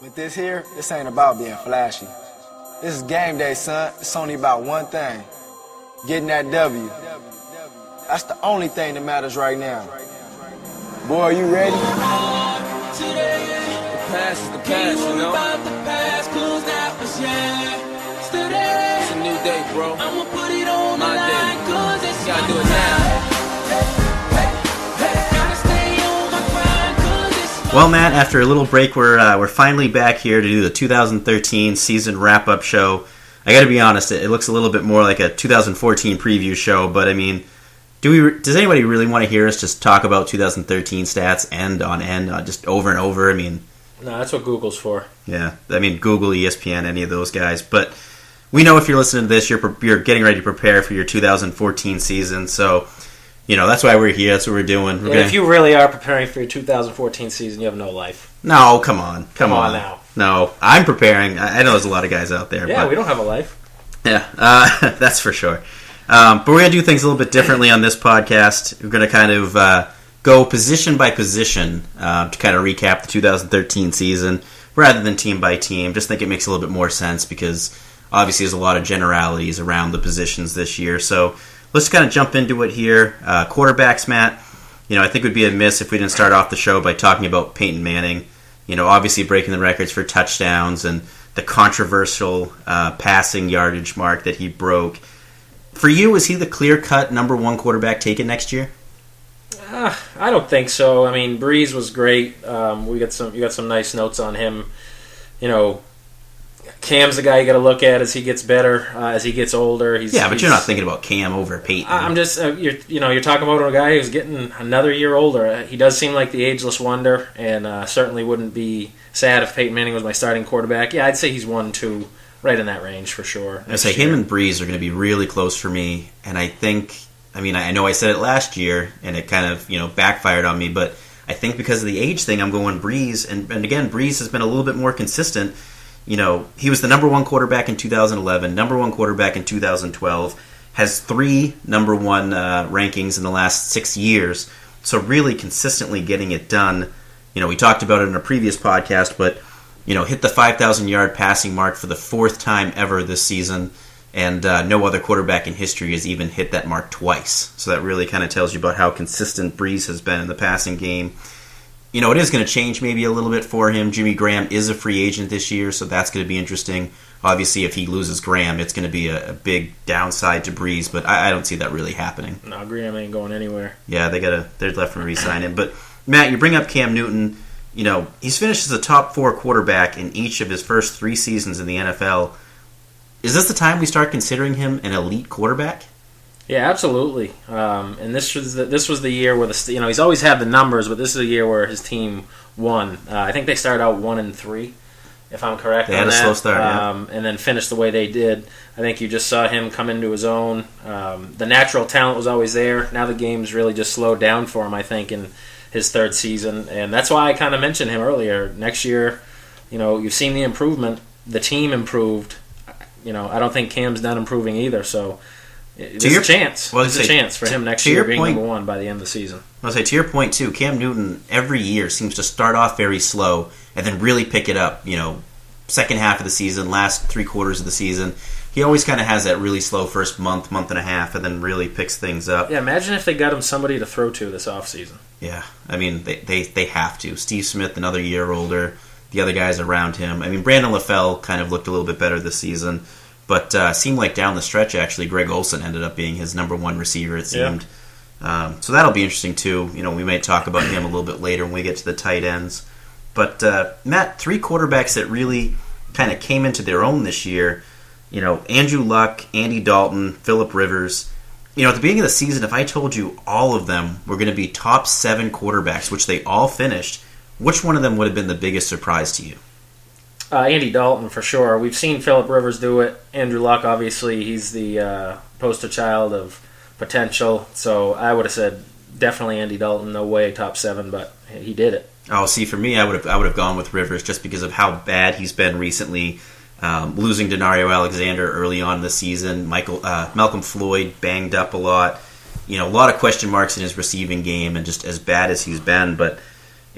With this here, this ain't about being flashy. This is game day, son. It's only about one thing. Getting that W. That's the only thing that matters right now. Boy, are you ready? The past is the past, you know? It's a new day, bro. My day. Gotta do it now. Well, Matt, after a little break, we're finally back here to do the 2013 season wrap-up show. I got to be honest, it looks a little bit more like a 2014 preview show, but I mean, does anybody really want to hear us just talk about 2013 stats end on end, just over and over? I mean, no, that's what Google's for. Yeah, I mean, Google, ESPN, any of those guys. But we know if you're listening to this, you're getting ready to prepare for your 2014 season, so you know, that's why we're here. That's what we're doing. If you really are preparing for your 2014 season, you have no life. No, come on. Come on now. No, I'm preparing. I know there's a lot of guys out there. Yeah, but we don't have a life. Yeah, that's for sure. But we're going to do things a little bit differently on this podcast. We're going to kind of go position by position to kind of recap the 2013 season rather than team by team. Just think it makes a little bit more sense because obviously there's a lot of generalities around the positions this year. So let's kind of jump into it here. Quarterbacks, Matt. You know, I think it would be amiss if we didn't start off the show by talking about Peyton Manning. You know, obviously breaking the records for touchdowns and the controversial passing yardage mark that he broke. For you, is he the clear-cut number one quarterback taken next year? I don't think so. I mean, Breeze was great. You got some nice notes on him. You know, Cam's the guy you got to look at as he gets better, as he gets older. But you're not thinking about Cam over Peyton. I'm just, you're talking about a guy who's getting another year older. He does seem like the ageless wonder, and certainly wouldn't be sad if Peyton Manning was my starting quarterback. Yeah, I'd say he's 1-2, right in that range for sure. I'd say him and Breeze are going to be really close for me, and I know I said it last year, and it kind of backfired on me, but I think because of the age thing, I'm going Breeze, and again, Breeze has been a little bit more consistent. You know, he was the number one quarterback in 2011, number one quarterback in 2012, has 3 number one rankings in the last 6 years, so really consistently getting it done. You know, we talked about it in a previous podcast, but, hit the 5,000-yard passing mark for the 4th time ever this season, and no other quarterback in history has even hit that mark twice. So that really kind of tells you about how consistent Breeze has been in the passing game. You know, it is going to change maybe a little bit for him. Jimmy Graham is a free agent this year, so that's going to be interesting. Obviously, if he loses Graham, it's going to be a big downside to Breeze, but I don't see that really happening. No, Graham ain't going anywhere. Yeah, they're left to re-sign him. But, Matt, you bring up Cam Newton. You know, he's finished as a top 4 quarterback in each of his first 3 seasons in the NFL. Is this the time we start considering him an elite quarterback? Yeah, absolutely. And this was the year where he's always had the numbers, but this is a year where his team won. I think they started out 1-3, if I'm correct. They had a slow start, yeah. And then finished the way they did. I think you just saw him come into his own. The natural talent was always there. Now the game's really just slowed down for him, I think, in his 3rd season, and that's why I kind of mentioned him earlier. Next year, you've seen the improvement. The team improved. I don't think Cam's done improving either. So there's a chance. There's a chance for him next year being number one by the end of the season. I'll say to your point too. Cam Newton every year seems to start off very slow and then really pick it up. Second half of the season, last 3 quarters of the season. He always kind of has that really slow first month and a half, and then really picks things up. Yeah, imagine if they got him somebody to throw to this offseason. Yeah, I mean, they have to. Steve Smith, another year older. The other guys around him. I mean, Brandon LaFell kind of looked a little bit better this season, but seemed like down the stretch, actually, Greg Olsen ended up being his number 1 receiver, it seemed. Yeah. So that'll be interesting, too. We may talk about him a little bit later when we get to the tight ends. But, Matt, 3 quarterbacks that really kind of came into their own this year. Andrew Luck, Andy Dalton, Phillip Rivers. At the beginning of the season, if I told you all of them were going to be top 7 quarterbacks, which they all finished, which one of them would have been the biggest surprise to you? Andy Dalton, for sure. We've seen Phillip Rivers do it. Andrew Luck, obviously, he's the poster child of potential. So I would have said definitely Andy Dalton. No way top 7, but he did it. Oh, see, for me, I would have gone with Rivers just because of how bad he's been recently. Losing Denario Alexander early on in the season, Malcolm Floyd banged up a lot. A lot of question marks in his receiving game, and just as bad as he's been. But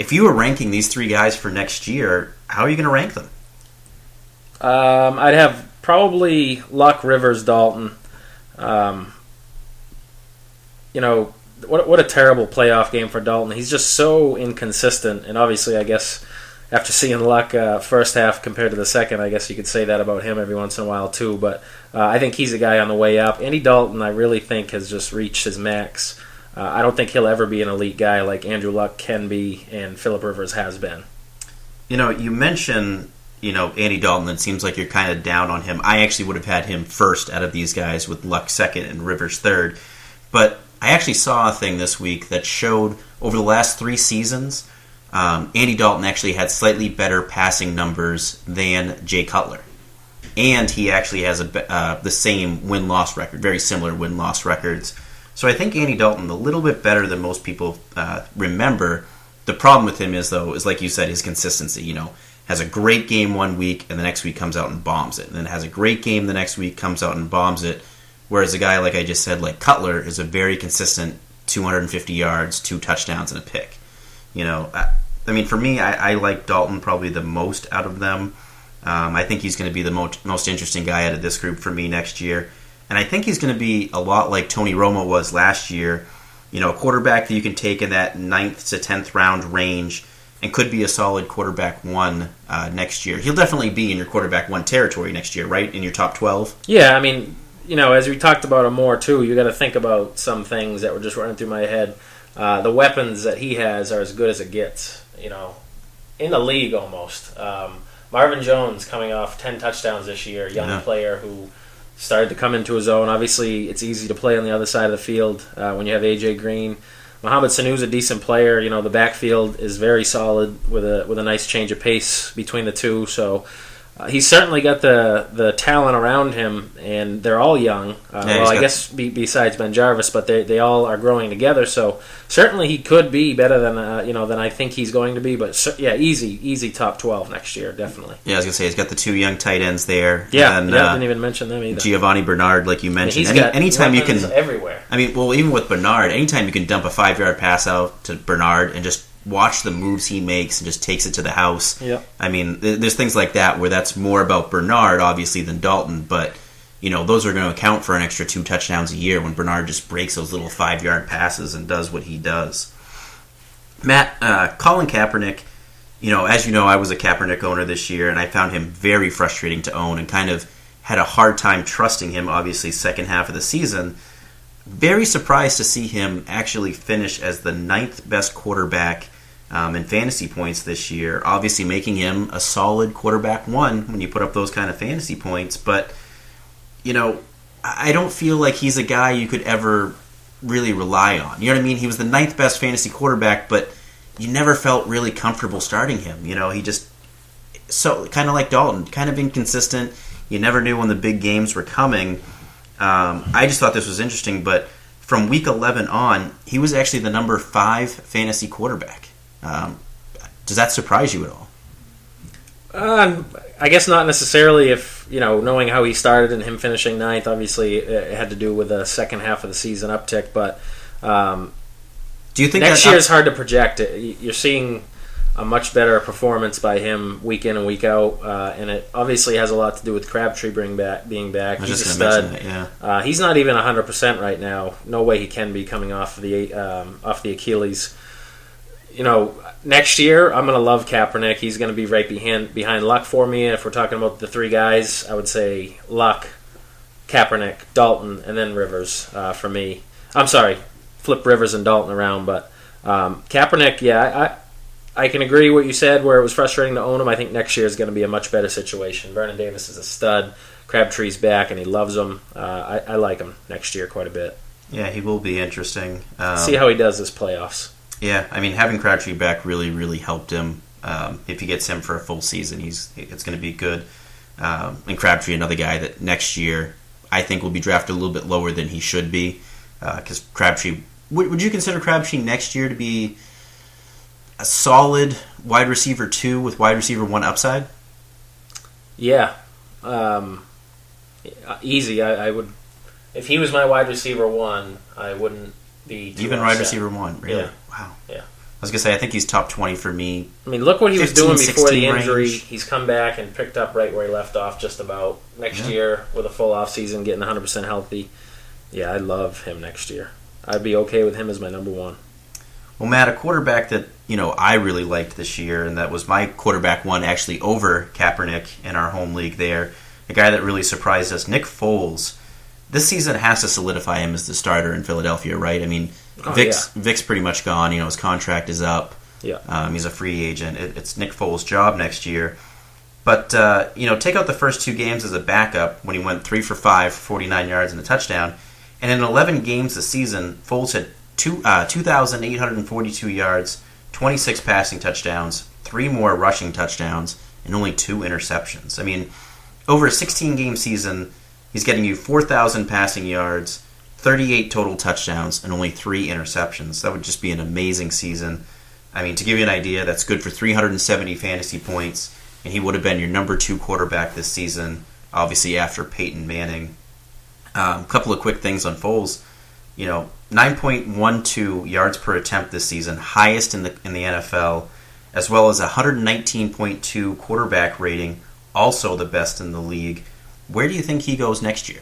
if you were ranking these three guys for next year, how are you going to rank them? I'd have probably Luck, Rivers, Dalton. What a terrible playoff game for Dalton. He's just so inconsistent, and obviously, I guess after seeing Luck first half compared to the second, I guess you could say that about him every once in a while too. But I think he's a guy on the way up. Andy Dalton, I really think, has just reached his max. I don't think he'll ever be an elite guy like Andrew Luck can be and Phillip Rivers has been. You mentioned, Andy Dalton. It seems like you're kind of down on him. I actually would have had him first out of these guys with Luck second and Rivers third. But I actually saw a thing this week that showed over the last 3 seasons, Andy Dalton actually had slightly better passing numbers than Jay Cutler. And he actually has the same win-loss record, very similar win-loss records. So I think Andy Dalton a little bit better than most people remember. The problem with him is like you said, his consistency. Has a great game one week and the next week comes out and bombs it. And then has a great game the next week, comes out and bombs it. Whereas a guy, like I just said, like Cutler, is a very consistent 250 yards, 2 touchdowns, and a pick. For me, I like Dalton probably the most out of them. I think he's going to be the most interesting guy out of this group for me next year. And I think he's going to be a lot like Tony Romo was last year. A quarterback that you can take in that 9th to 10th round range and could be a solid quarterback 1 next year. He'll definitely be in your quarterback 1 territory next year, right? In your top 12? Yeah, as we talked about him more too, you got to think about some things that were just running through my head. The weapons that he has are as good as it gets, in the league almost. Marvin Jones coming off 10 touchdowns this year, young player who started to come into his own. Obviously, it's easy to play on the other side of the field when you have A.J. Green. Mohamed Sanu's a decent player. The backfield is very solid with a nice change of pace between the two. So he's certainly got the talent around him, and they're all young. I guess besides Ben Jarvis, but they all are growing together. So certainly he could be better than I think he's going to be. But easy top 12 next year, definitely. Yeah, I was gonna say he's got the 2 young tight ends there. Yeah, didn't even mention them either. Giovanni Bernard, like you mentioned. He's got anytime you can everywhere. Even with Bernard, anytime you can dump a 5-yard pass out to Bernard and just watch the moves he makes and just takes it to the house. Yep. There's things like that where that's more about Bernard, obviously, than Dalton, but, those are going to account for an extra 2 touchdowns a year when Bernard just breaks those little 5-yard passes and does what he does. Matt, Colin Kaepernick, as you know, I was a Kaepernick owner this year, and I found him very frustrating to own and kind of had a hard time trusting him, obviously, second half of the season. Very surprised to see him actually finish as the 9th best quarterback in fantasy points this year. Obviously making him a solid quarterback 1 when you put up those kind of fantasy points. But, I don't feel like he's a guy you could ever really rely on. You know what I mean? He was the 9th best fantasy quarterback, but you never felt really comfortable starting him. He just, so kind of like Dalton, kind of inconsistent. You never knew when the big games were coming. I just thought this was interesting, but from week 11 on, he was actually the number 5 fantasy quarterback. Does that surprise you at all? I guess not necessarily if, knowing how he started and him finishing 9th, obviously it had to do with the second half of the season uptick, but do you think next year is hard to project. You're seeing a much better performance by him week in and week out, and it obviously has a lot to do with Crabtree being back. He's a stud. That, he's not even 100% right now. No way he can be coming off the Achilles. Next year I'm going to love Kaepernick. He's going to be right behind Luck for me. And if we're talking about the 3 guys, I would say Luck, Kaepernick, Dalton, and then Rivers for me. I'm sorry, flip Rivers and Dalton around, but Kaepernick, I can agree what you said where it was frustrating to own him. I think next year is going to be a much better situation. Vernon Davis is a stud. Crabtree's back, and he loves him. I like him next year quite a bit. Yeah, he will be interesting. See how he does this playoffs. Yeah, having Crabtree back really, really helped him. If he gets him for a full season, it's going to be good. And Crabtree, another guy that next year I think will be drafted a little bit lower than he should be. Because Crabtree, would you consider Crabtree next year to be a solid wide receiver 2 with wide receiver 1 upside? Yeah. Easy. I would, if he was my wide receiver 1, I wouldn't be too even upset. wide receiver 1, really? Yeah. Wow. Yeah. was going to say, I think he's top 20 for me. I mean, look what he was 15, doing before the 16 injury. range. He's come back and picked up right where he left off just about. Next year, with a full offseason, getting 100% healthy. Yeah, I love him next year. I'd be okay with him as my number one. Well, Matt, a quarterback that, I really liked this year, and that was my quarterback one actually over Kaepernick in our home league there, a guy that really surprised us, Nick Foles. This season has to solidify him as the starter in Philadelphia, right? I mean, Vic's pretty much gone. His contract is up. Yeah. He's a free agent. It's Nick Foles' job next year. But, take out the first 2 games as a backup when he went 3 for 5, 49 yards and a touchdown. And in 11 games this season, Foles had 2,842 yards, 26 passing touchdowns, 3 more rushing touchdowns, and only 2 interceptions. I mean, over a 16-game season, he's getting you 4,000 passing yards, 38 total touchdowns, and only 3 interceptions. That would just be an amazing season. I mean, to give you an idea, that's good for 370 fantasy points, and he would have been your number 2 quarterback this season, obviously after Peyton Manning. A couple of quick things on Foles. 9.12 yards per attempt this season, highest in the NFL, as well as 119.2 quarterback rating, also the best in the league. Where do you think he goes next year?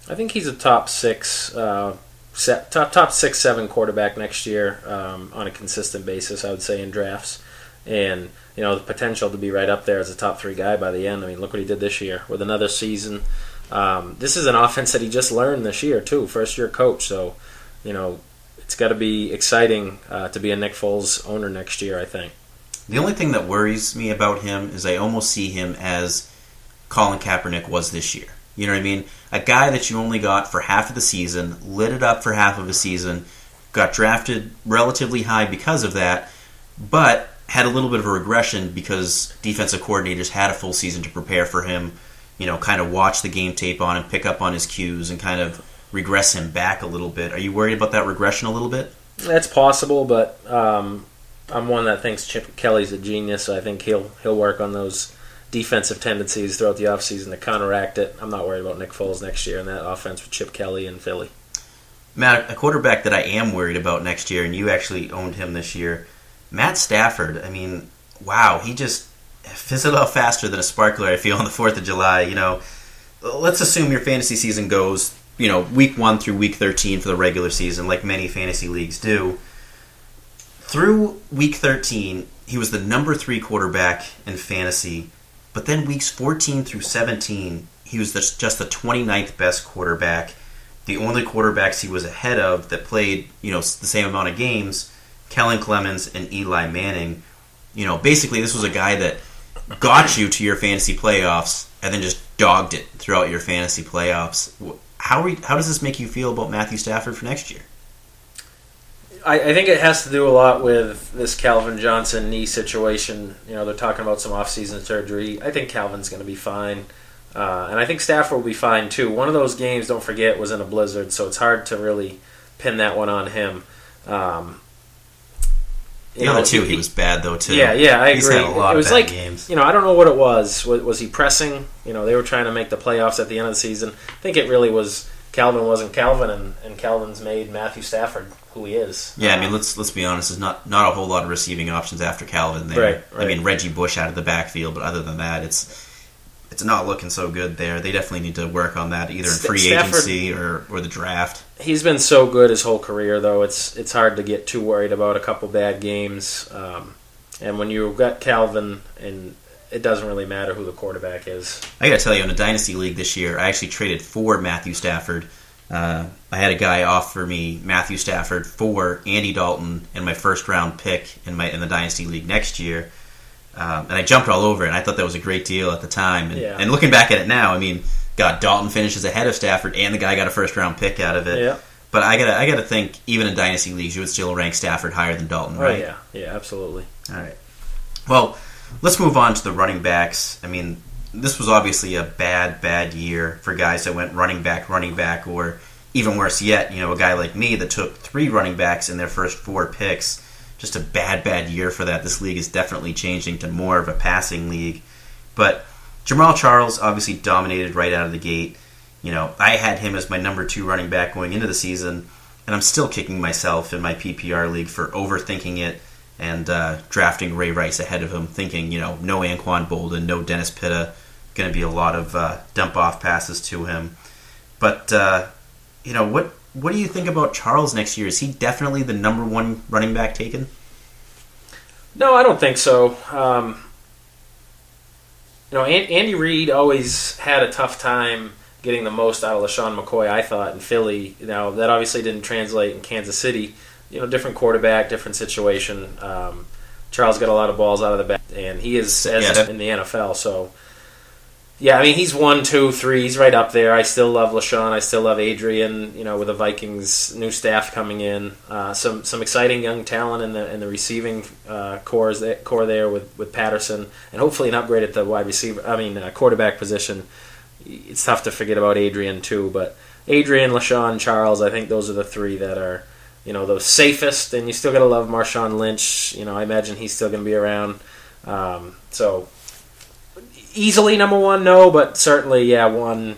I think he's a top 6, top 6-7 quarterback next year on a consistent basis, I would say, in drafts. And, the potential to be right up there as a top 3 guy by the end. I mean, look what he did this year with another season. This is an offense that he just learned this year, too, first-year coach. So, it's got to be exciting to be a Nick Foles owner next year, I think. The only thing that worries me about him is I almost see him as Colin Kaepernick was this year. You know what I mean? A guy that you only got for half of the season, lit it up for half of a season, got drafted relatively high because of that, but had a little bit of a regression because defensive coordinators had a full season to prepare for him, kind of watch the game tape on him, pick up on his cues, and kind of regress him back a little bit. Are you worried about that regression a little bit? That's possible, but I'm one that thinks Chip Kelly's a genius, so I think he'll work on those defensive tendencies throughout the offseason to counteract it. I'm not worried about Nick Foles next year in that offense with Chip Kelly in Philly. Matt, a quarterback that I am worried about next year, and you actually owned him this year, Matt Stafford. I mean, wow, he just fizzled out faster than a sparkler, I feel, on the 4th of July. Let's assume your fantasy season goes, week 1 through week 13 for the regular season, like many fantasy leagues do. Through week 13, he was the number 3 quarterback in fantasy. But then weeks 14 through 17, he was just the 29th best quarterback. The only quarterbacks he was ahead of that played, the same amount of games, Kellen Clemens and Eli Manning. Basically this was a guy that got you to your fantasy playoffs and then just dogged it throughout your fantasy playoffs. How does this make you feel about Matthew Stafford for next year? I think it has to do a lot with this Calvin Johnson knee situation. They're talking about some off-season surgery. I think Calvin's going to be fine. And I think Stafford will be fine, too. One of those games, don't forget, was in a blizzard, so it's hard to really pin that one on him. The other two, he was bad, though, too. Yeah, I agree. He's had a lot of bad games. I don't know what it was. Was he pressing? They were trying to make the playoffs at the end of the season. I think it really was Calvin wasn't Calvin, and Calvin's made Matthew Stafford who he is. Yeah, I mean, let's be honest. There's not a whole lot of receiving options after Calvin there. Right. I mean, Reggie Bush out of the backfield, but other than that, it's not looking so good there. They definitely need to work on that, either in free agency or the draft. He's been so good his whole career, though. It's hard to get too worried about a couple bad games. And when you've got Calvin, and it doesn't really matter who the quarterback is. I got to tell you, in a dynasty league this year, I actually traded for Matthew Stafford. I had a guy offer me Matthew Stafford for Andy Dalton and my first-round pick in the dynasty league next year. And I jumped all over it, and I thought that was a great deal at the time. And looking back at it now, I mean, Dalton finishes ahead of Stafford, and the guy got a first-round pick out of it. Yeah. But I gotta think, even in dynasty leagues, you would still rank Stafford higher than Dalton, right? Oh, yeah, absolutely. All right. Well, let's move on to the running backs. I mean, this was obviously a bad year for guys that went running back, or even worse yet, a guy like me that took 3 running backs in their first 4 picks. Just a bad year for that. This league is definitely changing to more of a passing league. But Jamal Charles obviously dominated right out of the gate. I had him as my number 2 running back going into the season, and I'm still kicking myself in my PPR league for overthinking it and drafting Ray Rice ahead of him, thinking, no Anquan Bolden, no Dennis Pitta, going to be a lot of dump-off passes to him. But, what do you think about Charles next year? Is he definitely the number one running back taken? No, I don't think so. Andy Reid always had a tough time getting the most out of LaShawn McCoy, I thought, in Philly. Now, that obviously didn't translate in Kansas City. Different quarterback, different situation. Charles got a lot of balls out of the back, and he is in the NFL. So, yeah, I mean, he's 1, 2, 3. He's right up there. I still love LaShawn. I still love Adrian. With the Vikings new staff coming in, some exciting young talent in the receiving core there with Patterson, and hopefully an upgrade at the quarterback position. It's tough to forget about Adrian too, but Adrian, LaShawn, Charles, I think those are the three that are, the safest. And you still got to love Marshawn Lynch. I imagine he's still going to be around. So easily number one, no, but certainly, yeah, 1A,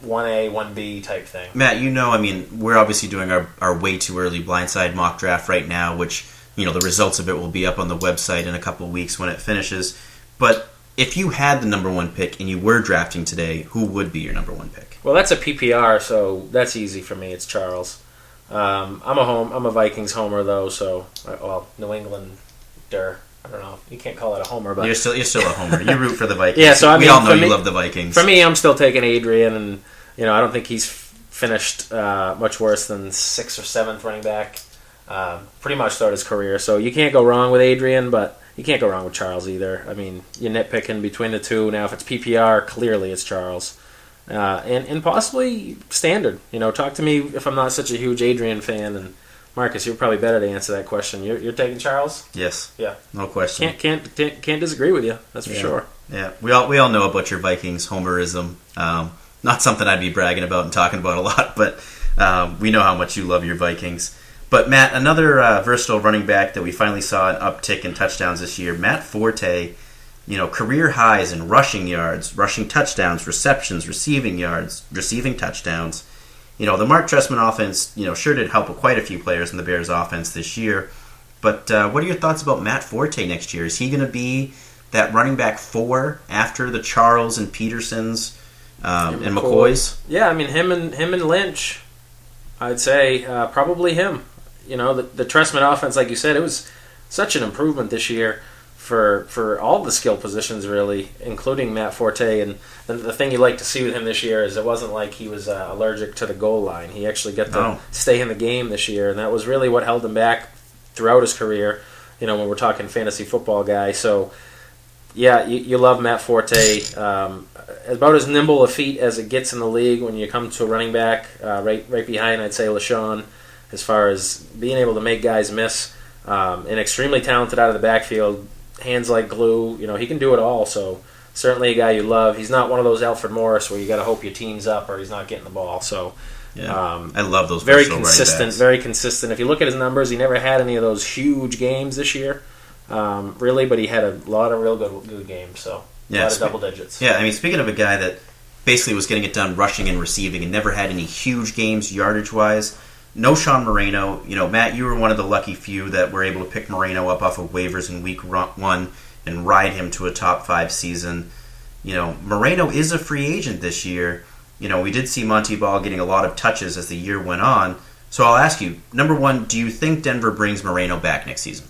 1B type thing. Matt, we're obviously doing our way too early Blindside mock draft right now, which, the results of it will be up on the website in a couple of weeks when it finishes. But if you had the number one pick and you were drafting today, who would be your number one pick? Well, that's a PPR, so that's easy for me. It's Charles. I'm a Vikings homer though, so New Englander. I don't know. You can't call it a homer, but you're still a homer. You root for the Vikings. Yeah, so we all know you love the Vikings. For me, I'm still taking Adrian, and I don't think he's finished much worse than 6th or 7th running back. Pretty much throughout his career, so you can't go wrong with Adrian, but you can't go wrong with Charles either. I mean, you're nitpicking between the two. Now, if it's PPR, clearly it's Charles. And possibly standard. Talk to me if I'm not such a huge Adrian fan. And Marcus, you're probably better to answer that question. You're taking Charles? Yes. Yeah. No question. Can't disagree with you. That's for sure. Yeah. We all know about your Vikings homerism. Not something I'd be bragging about and talking about a lot, but we know how much you love your Vikings. But, Matt, another versatile running back that we finally saw an uptick in touchdowns this year, Matt Forte, career highs in rushing yards, rushing touchdowns, receptions, receiving yards, receiving touchdowns. The Mark Trestman offense, sure did help quite a few players in the Bears offense this year. But what are your thoughts about Matt Forte next year? Is he going to be that running back 4 after the Charles and Petersons and McCoys? Yeah, I mean, him and Lynch, I'd say probably him. The Trestman offense, like you said, it was such an improvement this year for all the skill positions, really, including Matt Forte. And the thing you like to see with him this year is it wasn't like he was allergic to the goal line. He actually got to stay in the game this year, and that was really what held him back throughout his career, when we're talking fantasy football guy. So, yeah, you love Matt Forte. About as nimble a feet as it gets in the league when you come to a running back, right behind, I'd say, LaShawn, as far as being able to make guys miss. And extremely talented out of the backfield, hands like glue. He can do it all. So certainly a guy you love. He's not one of those Alfred Morris where you got to hope your team's up or he's not getting the ball. So I love those. Very consistent. Very consistent. If you look at his numbers, he never had any of those huge games this year, really. But he had a lot of real good games. So a lot of double digits. Yeah, I mean, speaking of a guy that basically was getting it done rushing and receiving and never had any huge games yardage wise. No Sean Moreno. Matt, you were one of the lucky few that were able to pick Moreno up off of waivers in week 1 and ride him to a top 5 season. Moreno is a free agent this year. We did see Monty Ball getting a lot of touches as the year went on. So I'll ask you, number one, do you think Denver brings Moreno back next season?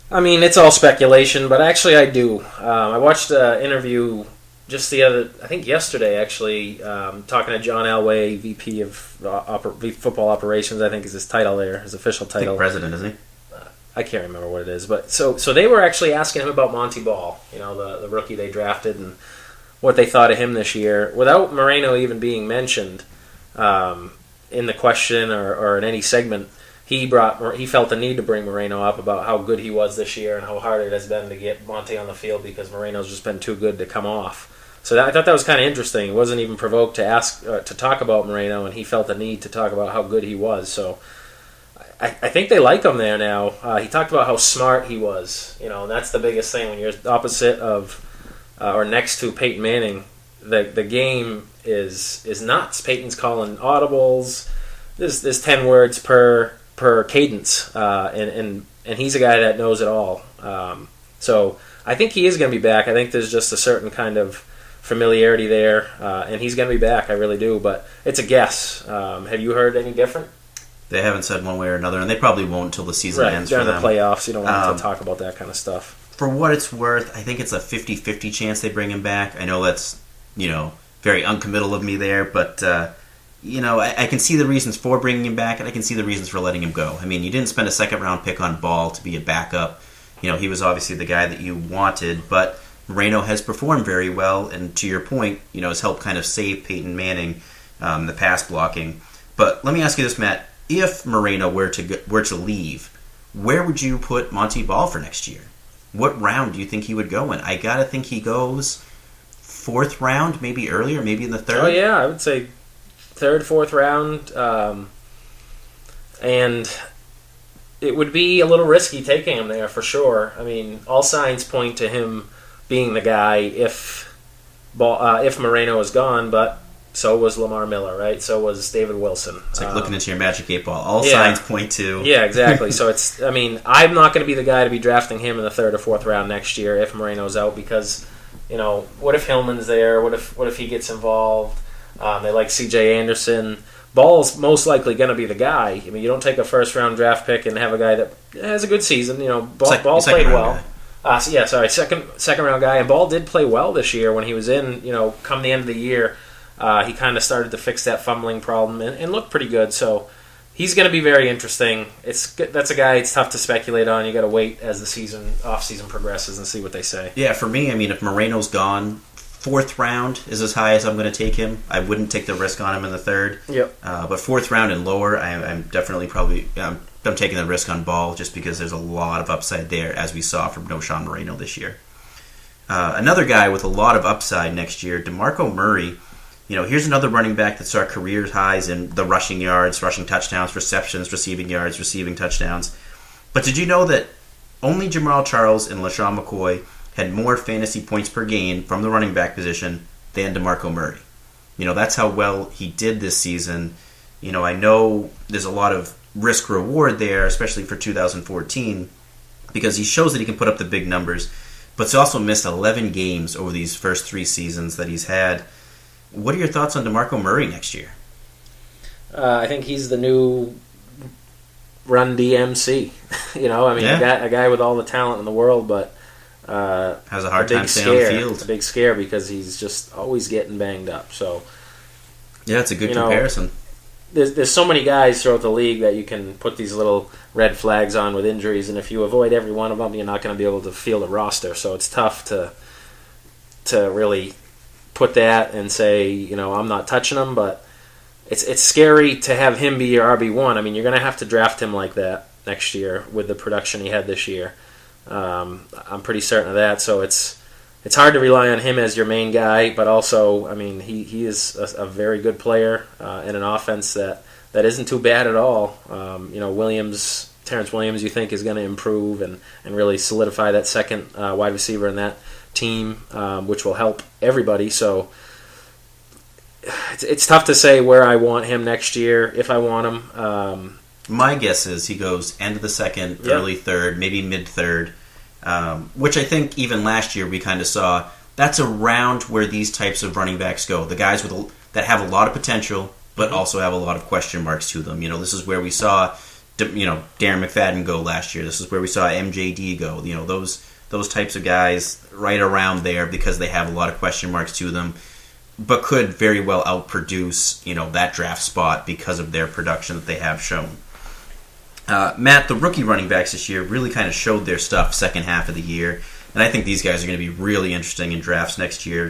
I mean, it's all speculation, but actually I do. I watched an interview just yesterday, actually, talking to John Elway, VP of Football Operations, I think is his title there, his official title. I think president, isn't he? I can't remember what it is. But so they were actually asking him about Monty Ball, the rookie they drafted, and what they thought of him this year, without Moreno even being mentioned in the question or in any segment. He felt the need to bring Moreno up about how good he was this year and how hard it has been to get Monty on the field because Moreno's just been too good to come off. So I thought that was kind of interesting. He wasn't even provoked to ask to talk about Moreno, and he felt the need to talk about how good he was. So I think they like him there now. He talked about how smart he was, and that's the biggest thing when you're opposite of or next to Peyton Manning. The game is nuts. Peyton's calling audibles. There's 10 words per cadence, and and he's a guy that knows it all. So I think he is going to be back. I think there's just a certain kind of familiarity there, and he's going to be back. I really do, but it's a guess. Have you heard any different? They haven't said one way or another, and they probably won't until the season ends for them. them. During the playoffs, you don't want to talk about that kind of stuff. For what it's worth, I think it's a 50-50 chance they bring him back. I know that's, very uncommittal of me there, but, I can see the reasons for bringing him back, and I can see the reasons for letting him go. I mean, you didn't spend a second-round pick on Ball to be a backup. He was obviously the guy that you wanted, but Moreno has performed very well, and to your point, has helped kind of save Peyton Manning, the pass blocking. But let me ask you this, Matt. If Moreno were to leave, where would you put Monty Ball for next year? What round do you think he would go in? I gotta think he goes 4th round, maybe earlier, maybe in the 3rd. Oh yeah, I would say 3rd, 4th round, and it would be a little risky taking him there for sure. I mean, all signs point to him being the guy if Moreno is gone, but so was Lamar Miller, right? So was David Wilson. It's like looking into your magic 8 ball. All signs point to... Yeah, exactly. So I'm not going to be the guy to be drafting him in the 3rd or 4th round next year if Moreno's out because, what if Hillman's there? What if he gets involved? They like C.J. Anderson. Ball's most likely going to be the guy. I mean, you don't take a 1st-round draft pick and have a guy that has a good season. Ball played well. Second-round guy. And Ball did play well this year when he was in, come the end of the year. He kind of started to fix that fumbling problem and looked pretty good. So he's going to be very interesting. That's a guy it's tough to speculate on. You got to wait as the off-season progresses and see what they say. Yeah, for me, I mean, if Moreno's gone, 4th round is as high as I'm going to take him. I wouldn't take the risk on him in the 3rd. Yep. But 4th round and lower, I'm definitely I'm taking the risk on Ball just because there's a lot of upside there, as we saw from Noshawn Moreno this year. Another guy with a lot of upside next year, DeMarco Murray. Here's another running back that saw career highs in the rushing yards, rushing touchdowns, receptions, receiving yards, receiving touchdowns. But did you know that only Jamal Charles and LaShawn McCoy had more fantasy points per game from the running back position than DeMarco Murray? That's how well he did this season. I know there's a lot of risk-reward there, especially for 2014, because he shows that he can put up the big numbers, but he's also missed 11 games over these first 3 seasons that he's had. What are your thoughts on DeMarco Murray next year? I think he's the new run DMC. A guy with all the talent in the world, but has a hard time staying on the field. A big scare because he's just always getting banged up. So yeah, it's a good comparison. There's so many guys throughout the league that you can put these little red flags on with injuries, and if you avoid every one of them, you're not going to be able to field a roster. So it's tough to really put that and say, I'm not touching him, but it's scary to have him be your RB1. I mean, you're going to have to draft him like that next year with the production he had this year. I'm pretty certain of that. So it's hard to rely on him as your main guy, but also, I mean, he is a very good player in an offense that isn't too bad at all. Terrence Williams, you think is going to improve and really solidify that second wide receiver in that team, which will help everybody. So it's tough to say where I want him next year, if I want him. My guess is he goes end of the 2nd, early 3rd, maybe mid-3rd, which I think even last year we kind of saw. That's around where these types of running backs go. The guys that have a lot of potential, but also have a lot of question marks to them. This is where we saw Darren McFadden go last year. This is where we saw MJD go. Those types of guys right around there because they have a lot of question marks to them, but could very well outproduce, that draft spot because of their production that they have shown. Matt, the rookie running backs this year really kind of showed their stuff second half of the year, and I think these guys are going to be really interesting in drafts next year.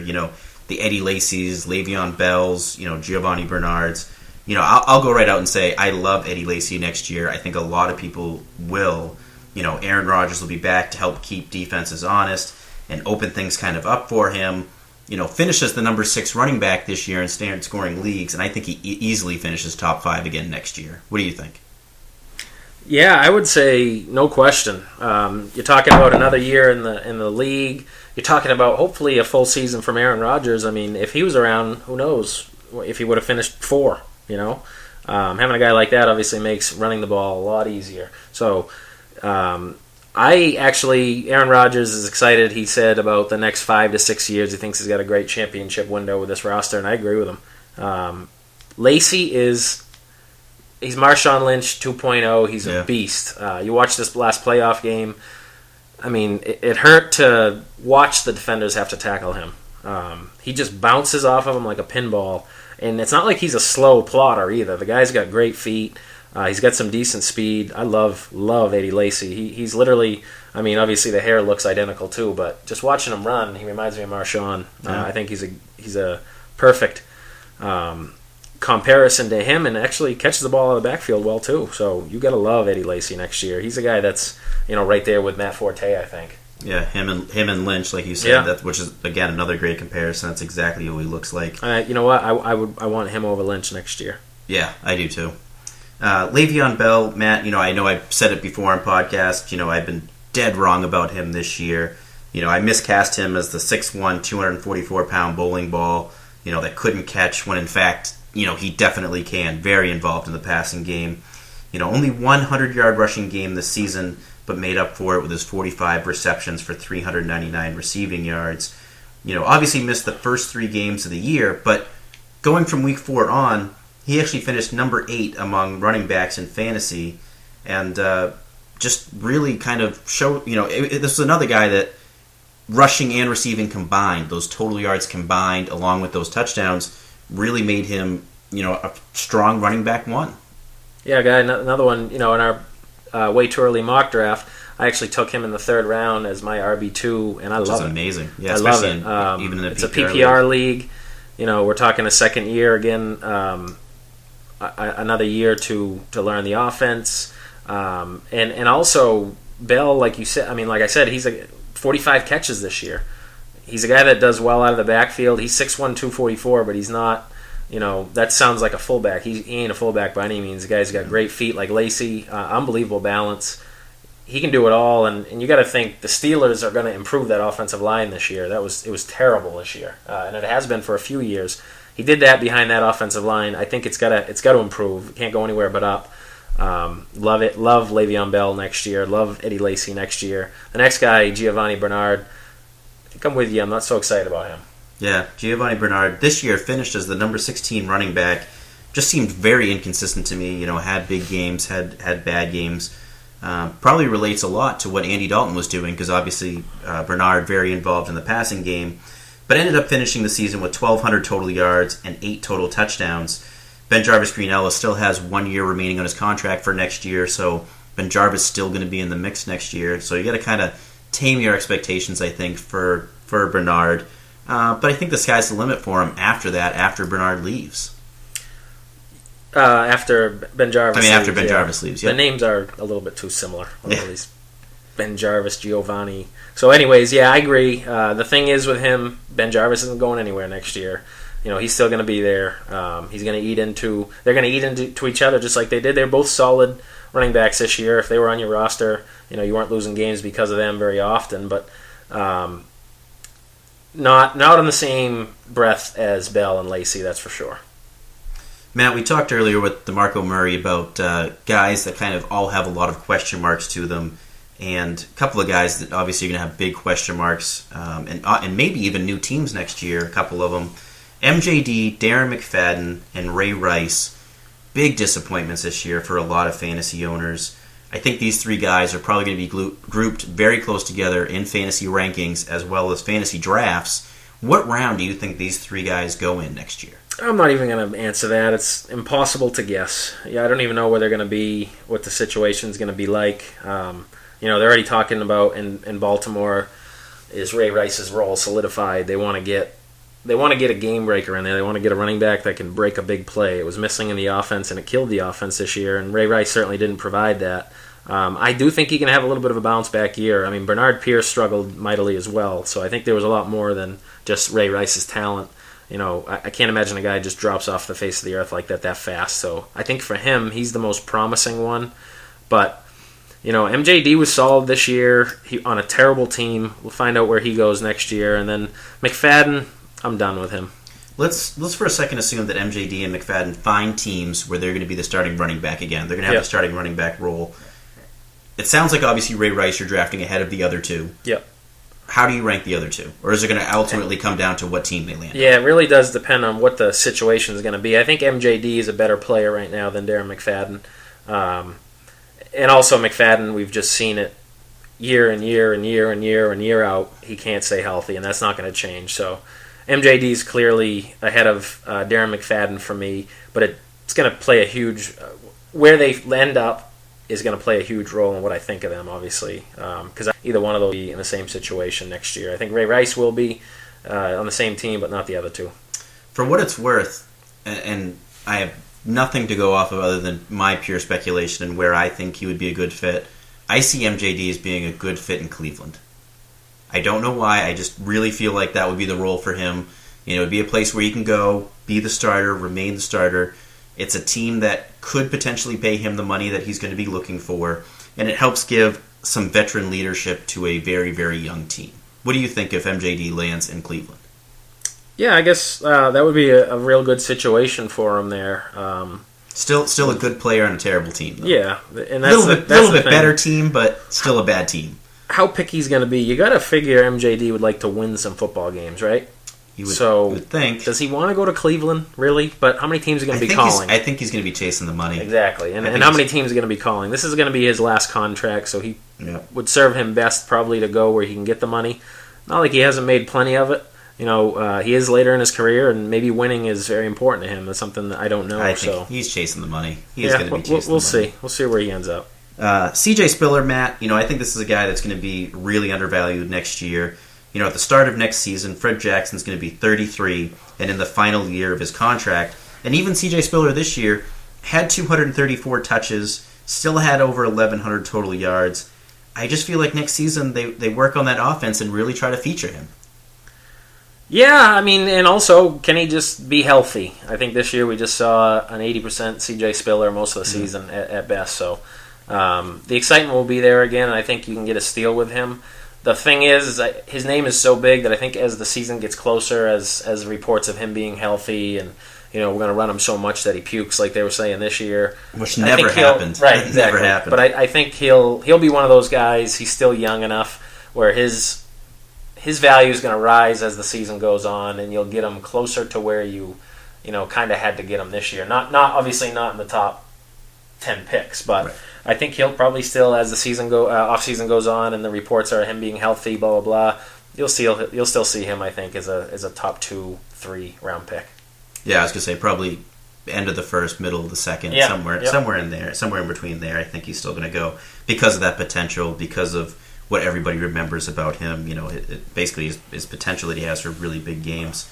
The Eddie Lacy's, Le'Veon Bell's, Giovanni Bernard's. I'll go right out and say I love Eddie Lacy next year. I think a lot of people will. Aaron Rodgers will be back to help keep defenses honest and open things kind of up for him. Finishes the number 6 running back this year in standard scoring leagues, and I think he easily finishes top 5 again next year. What do you think? Yeah, I would say no question. You're talking about another year in the league. You're talking about hopefully a full season from Aaron Rodgers. I mean, if he was around, who knows if he would have finished 4. Having a guy like that obviously makes running the ball a lot easier. So Aaron Rodgers is excited. He said about the next 5 to 6 years, he thinks he's got a great championship window with this roster, and I agree with him. Lacy he's Marshawn Lynch 2.0. He's a beast. You watch this last playoff game. I mean, it hurt to watch the defenders have to tackle him. He just bounces off of them like a pinball, and it's not like he's a slow plotter either. The guy's got great feet. He's got some decent speed. I love Eddie Lacy. He's literally, I mean, obviously the hair looks identical too, but just watching him run, he reminds me of Marshawn. I think he's a perfect comparison to him, and actually catches the ball out of the backfield well too. So you got to love Eddie Lacy next year. He's a guy that's right there with Matt Forte, I think. Yeah, him and Lynch, like you said, which is again another great comparison. That's exactly who he looks like. You know what? I want him over Lynch next year. Yeah, I do too. Le'Veon Bell, Matt. I know I've said it before on podcast. I've been dead wrong about him this year. I miscast him as the 6'1", 244-pound bowling ball. That couldn't catch when in fact he definitely can. Very involved in the passing game. Only 100-yard rushing game this season, but made up for it with his 45 receptions for 399 receiving yards. Obviously missed the first 3 games of the year, but going from week 4 on, he actually finished number 8 among running backs in fantasy, and just really kind of showed, this was another guy that rushing and receiving combined, those total yards combined, along with those touchdowns, really made him, a strong running back 1. Yeah, guy, another one, in our way too early mock draft, I actually took him in the 3rd round as my RB2, and I love it. That's amazing. Yeah, I love it. Even in it's a PPR league. We're talking a second year again, another year to learn the offense, and also Bell, like you said. I mean, like I said, he's 45 catches this year. He's a guy that does well out of the backfield. He's 6'1", 244, but he's not. That sounds like a fullback. He ain't a fullback by any means. The guy's got great feet like Lacy, unbelievable balance. He can do it all, and you got to think the Steelers are going to improve that offensive line this year. It was terrible this year, and it has been for a few years. He did that behind that offensive line. I think it's got to improve. It can't go anywhere but up. Love it. Love Le'Veon Bell next year. Love Eddie Lacy next year. The next guy, Giovanni Bernard. I think I'm with you. I'm not so excited about him. Yeah, Giovanni Bernard this year finished as the number 16 running back. Just seemed very inconsistent to me. Had big games, had bad games. Probably relates a lot to what Andy Dalton was doing, because obviously Bernard very involved in the passing game, but ended up finishing the season with 1,200 total yards and 8 total touchdowns. Ben Jarvis Green-Ellis still has 1 year remaining on his contract for next year, so Ben Jarvis still going to be in the mix next year. So you got to kind of tame your expectations, I think, for Bernard. But I think the sky's the limit for him after that, after Bernard leaves. After Ben Jarvis leaves. After Ben Jarvis leaves, yeah. The names are a little bit too similar. These Ben Jarvis, Giovanni. So anyways, yeah, I agree. The thing is with him, Ben Jarvis isn't going anywhere next year. He's still going to be there. They're going to eat into each other just like they did. They're both solid running backs this year. If they were on your roster, you weren't losing games because of them very often, but not on the same breath as Bell and Lacy, that's for sure. Matt, we talked earlier with DeMarco Murray about guys that kind of all have a lot of question marks to them, and a couple of guys that obviously are going to have big question marks, and maybe even new teams next year, a couple of them. MJD, Darren McFadden, and Ray Rice, big disappointments this year for a lot of fantasy owners. I think these 3 guys are probably going to be grouped very close together in fantasy rankings as well as fantasy drafts. What round do you think these 3 guys go in next year? I'm not even going to answer that. It's impossible to guess. Yeah, I don't even know where they're going to be, what the situation's going to be like. They're already talking about in Baltimore, is Ray Rice's role solidified? They want to get a game breaker in there. They want to get a running back that can break a big play. It was missing in the offense, and it killed the offense this year, and Ray Rice certainly didn't provide that. I do think he can have a little bit of a bounce-back year. I mean, Bernard Pierce struggled mightily as well, so I think there was a lot more than just Ray Rice's talent. I can't imagine a guy just drops off the face of the earth like that fast. So I think for him, he's the most promising one. But, MJD was solid this year on a terrible team. We'll find out where he goes next year. And then McFadden, I'm done with him. Let's for a second assume that MJD and McFadden find teams where they're going to be the starting running back again. They're going to have the starting running back role. it sounds like obviously Ray Rice you're drafting ahead of the other two. Yep. How do you rank the other two? Or is it going to ultimately come down to what team they land on? Yeah, it really does depend on what the situation is going to be. I think MJD is a better player right now than Darren McFadden. And also McFadden, we've just seen it year and year and year and year and year out. He can't stay healthy, and that's not going to change. So MJD is clearly ahead of Darren McFadden for me, but it's going to play a huge... where they end up is going to play a huge role in what I think of them, obviously, because either one of those will be in the same situation next year. I think Ray Rice will be on the same team, but not the other two. For what it's worth, and I have nothing to go off of other than my pure speculation and where I think he would be a good fit, I see MJD as being a good fit in Cleveland. I don't know why. I just really feel like that would be the role for him. It would be a place where he can go, be the starter, remain the starter. It's a team that could potentially pay him the money that he's going to be looking for, and it helps give some veteran leadership to a very, very young team. What do you think if MJD lands in Cleveland? Yeah, I guess that would be a real good situation for him there. Still a good player on a terrible team, though. Yeah, and that's a little bit better team, but still a bad team. How picky he's going to be? You got to figure MJD would like to win some football games, right? You would think. Does he want to go to Cleveland, really? But how many teams are going to be calling? I think he's going to be chasing the money. Exactly. And how many teams are going to be calling? This is going to be his last contract, so he would serve him best probably to go where he can get the money. Not like he hasn't made plenty of it. He is later in his career, and maybe winning is very important to him. That's something that I don't know. I think he's chasing the money. He is going to be chasing the money. We'll see. We'll see where he ends up. CJ Spiller, Matt, I think this is a guy that's going to be really undervalued next year. At the start of next season, Fred Jackson's going to be 33 and in the final year of his contract. And even CJ Spiller this year had 234 touches, still had over 1,100 total yards. I just feel like next season they work on that offense and really try to feature him. Yeah, and also, can he just be healthy? I think this year we just saw an 80% CJ Spiller most of the season at best. So the excitement will be there again, and I think you can get a steal with him. The thing is his name is so big that I think as the season gets closer, as reports of him being healthy, and we're going to run him so much that he pukes, like they were saying this year, which never happened. Right, exactly. Never happened. But I think he'll be one of those guys. He's still young enough where his value is going to rise as the season goes on, and you'll get him closer to where you kind of had to get him this year. Not obviously not in the top 10 picks, but. Right. I think he'll probably still, as the season off season goes on, and the reports are him being healthy, blah blah blah. You'll still see him, I think, as a top 2-3 round pick. Yeah, I was gonna say probably end of the first, middle of the second, somewhere in there, somewhere in between there. I think he's still gonna go because of that potential, because of what everybody remembers about him. It basically his potential that he has for really big games.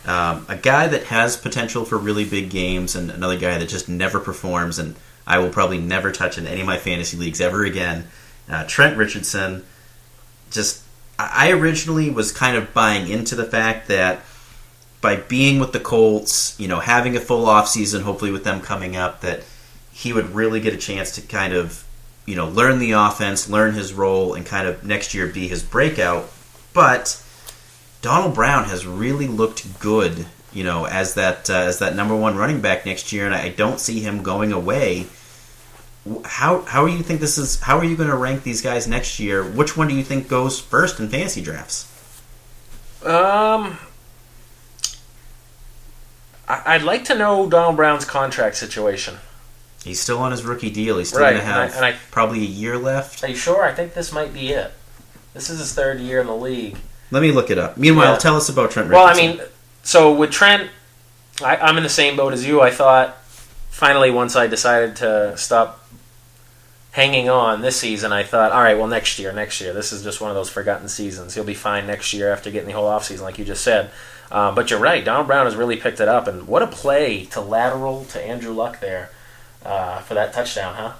A guy that has potential for really big games, and another guy that just never performs, and I will probably never touch in any of my fantasy leagues ever again. Trent Richardson. I originally was kind of buying into the fact that by being with the Colts, having a full offseason, hopefully with them coming up, that he would really get a chance to kind of, learn the offense, learn his role, and kind of next year be his breakout. But Donald Brown has really looked good, as that number one running back next year, and I don't see him going away. How do you think this is? How are you going to rank these guys next year? Which one do you think goes first in fantasy drafts? I'd like to know Donald Brown's contract situation. He's still on his rookie deal. He's still going to have probably a year left. Are you sure? I think this might be it. This is his third year in the league. Let me look it up. Meanwhile, tell us about Trent Richardson. Well, so with Trent, I'm in the same boat as you. I thought finally once I decided to stop hanging on this season, I thought, all right, well, next year. This is just one of those forgotten seasons. He'll be fine next year after getting the whole offseason, like you just said. But you're right. Donald Brown has really picked it up. And what a play to lateral to Andrew Luck there for that touchdown, huh?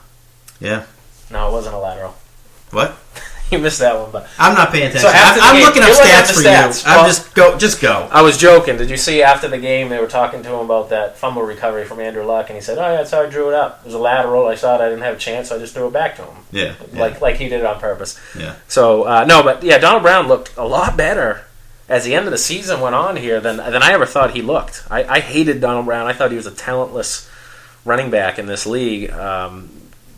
Yeah. No, it wasn't a lateral. What? You missed that one, but I'm not paying attention. So I'm looking up stats for you. Well, just go. I was joking. Did you see after the game they were talking to him about that fumble recovery from Andrew Luck, and he said, "Oh, yeah, that's how I drew it up. It was a lateral. I saw it. I didn't have a chance, so I just threw it back to him." Yeah. Like he did it on purpose. Yeah. So but Donald Brown looked a lot better as the end of the season went on here than I ever thought he looked. I hated Donald Brown. I thought he was a talentless running back in this league.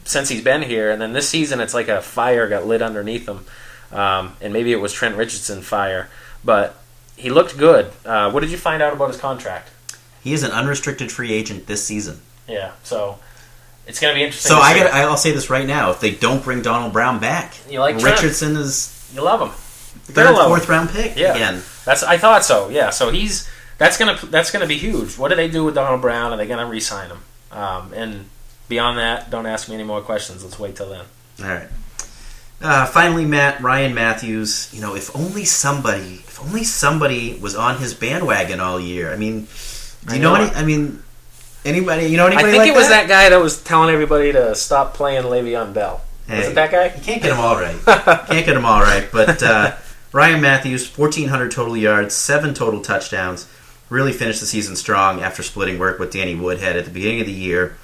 since he's been here. And then this season, it's like a fire got lit underneath him. And maybe it was Trent Richardson fire. But he looked good. What did you find out about his contract? He is an unrestricted free agent this season. Yeah, so it's going to be interesting. So I'll say this right now: if they don't bring Donald Brown back, you like Richardson Trent. is you love him. third, fourth round pick again. I thought so. Yeah, so that's gonna be huge. What do they do with Donald Brown? Are they going to re-sign him? And beyond that, don't ask me any more questions. Let's wait till then. All right. Finally, Ryan Matthews. If only somebody was on his bandwagon all year. I mean, anybody? You know anybody? I think like it was that guy that was telling everybody to stop playing Le'Veon Bell. Hey, was it that guy? You can't get them all right. Can't get them all right. But Ryan Matthews, 1,400 total yards, 7 total touchdowns. Really finished the season strong after splitting work with Danny Woodhead at the beginning of the year.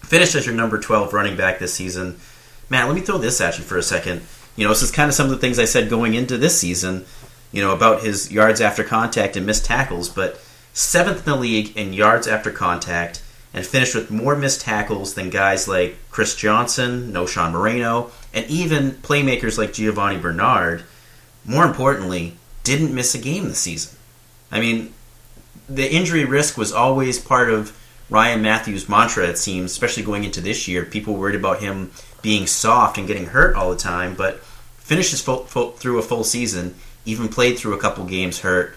Finished as your number 12 running back this season. Matt, let me throw this at you for a second. This is kind of some of the things I said going into this season, about his yards after contact and missed tackles, but 7th in the league in yards after contact, and finished with more missed tackles than guys like Chris Johnson, Noshawn Moreno, and even playmakers like Giovanni Bernard. More importantly, didn't miss a game this season. I mean, the injury risk was always part of Ryan Matthews' mantra, it seems, especially going into this year. People worried about him being soft and getting hurt all the time, but finishes through a full season, even played through a couple games hurt.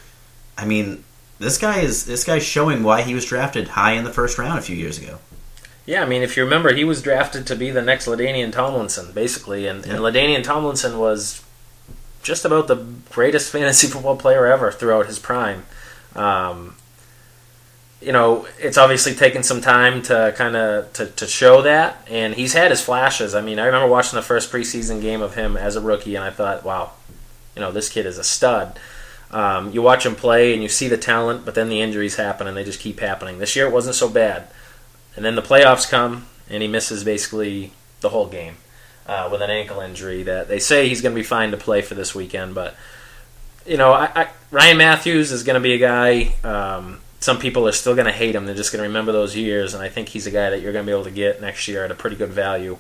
I mean, this guy's showing why he was drafted high in the first round a few years ago. Yeah, I mean, if you remember, he was drafted to be the next LaDainian Tomlinson, basically, and LaDainian Tomlinson was just about the greatest fantasy football player ever throughout his prime. It's obviously taken some time to kind of to show that, and he's had his flashes. I mean, I remember watching the first preseason game of him as a rookie, and I thought, wow, this kid is a stud. You watch him play, and you see the talent, but then the injuries happen, and they just keep happening. This year it wasn't so bad. And then the playoffs come, and he misses basically the whole game with an ankle injury that they say he's going to be fine to play for this weekend. But, Ryan Matthews is going to be a guy, some people are still going to hate him. They're just going to remember those years, and I think he's a guy that you're going to be able to get next year at a pretty good value.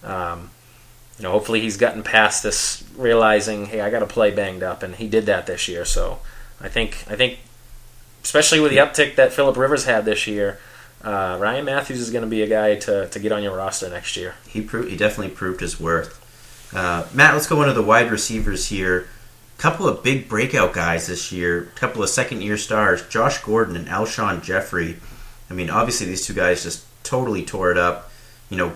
Hopefully he's gotten past this realizing, hey, I got to play banged up, and he did that this year. So I think, especially with the uptick that Phillip Rivers had this year, Ryan Matthews is going to be a guy to get on your roster next year. He definitely proved his worth. Matt, let's go into the wide receivers here. Couple of big breakout guys this year. Couple of second-year stars, Josh Gordon and Alshon Jeffrey. I mean, obviously these two guys just totally tore it up.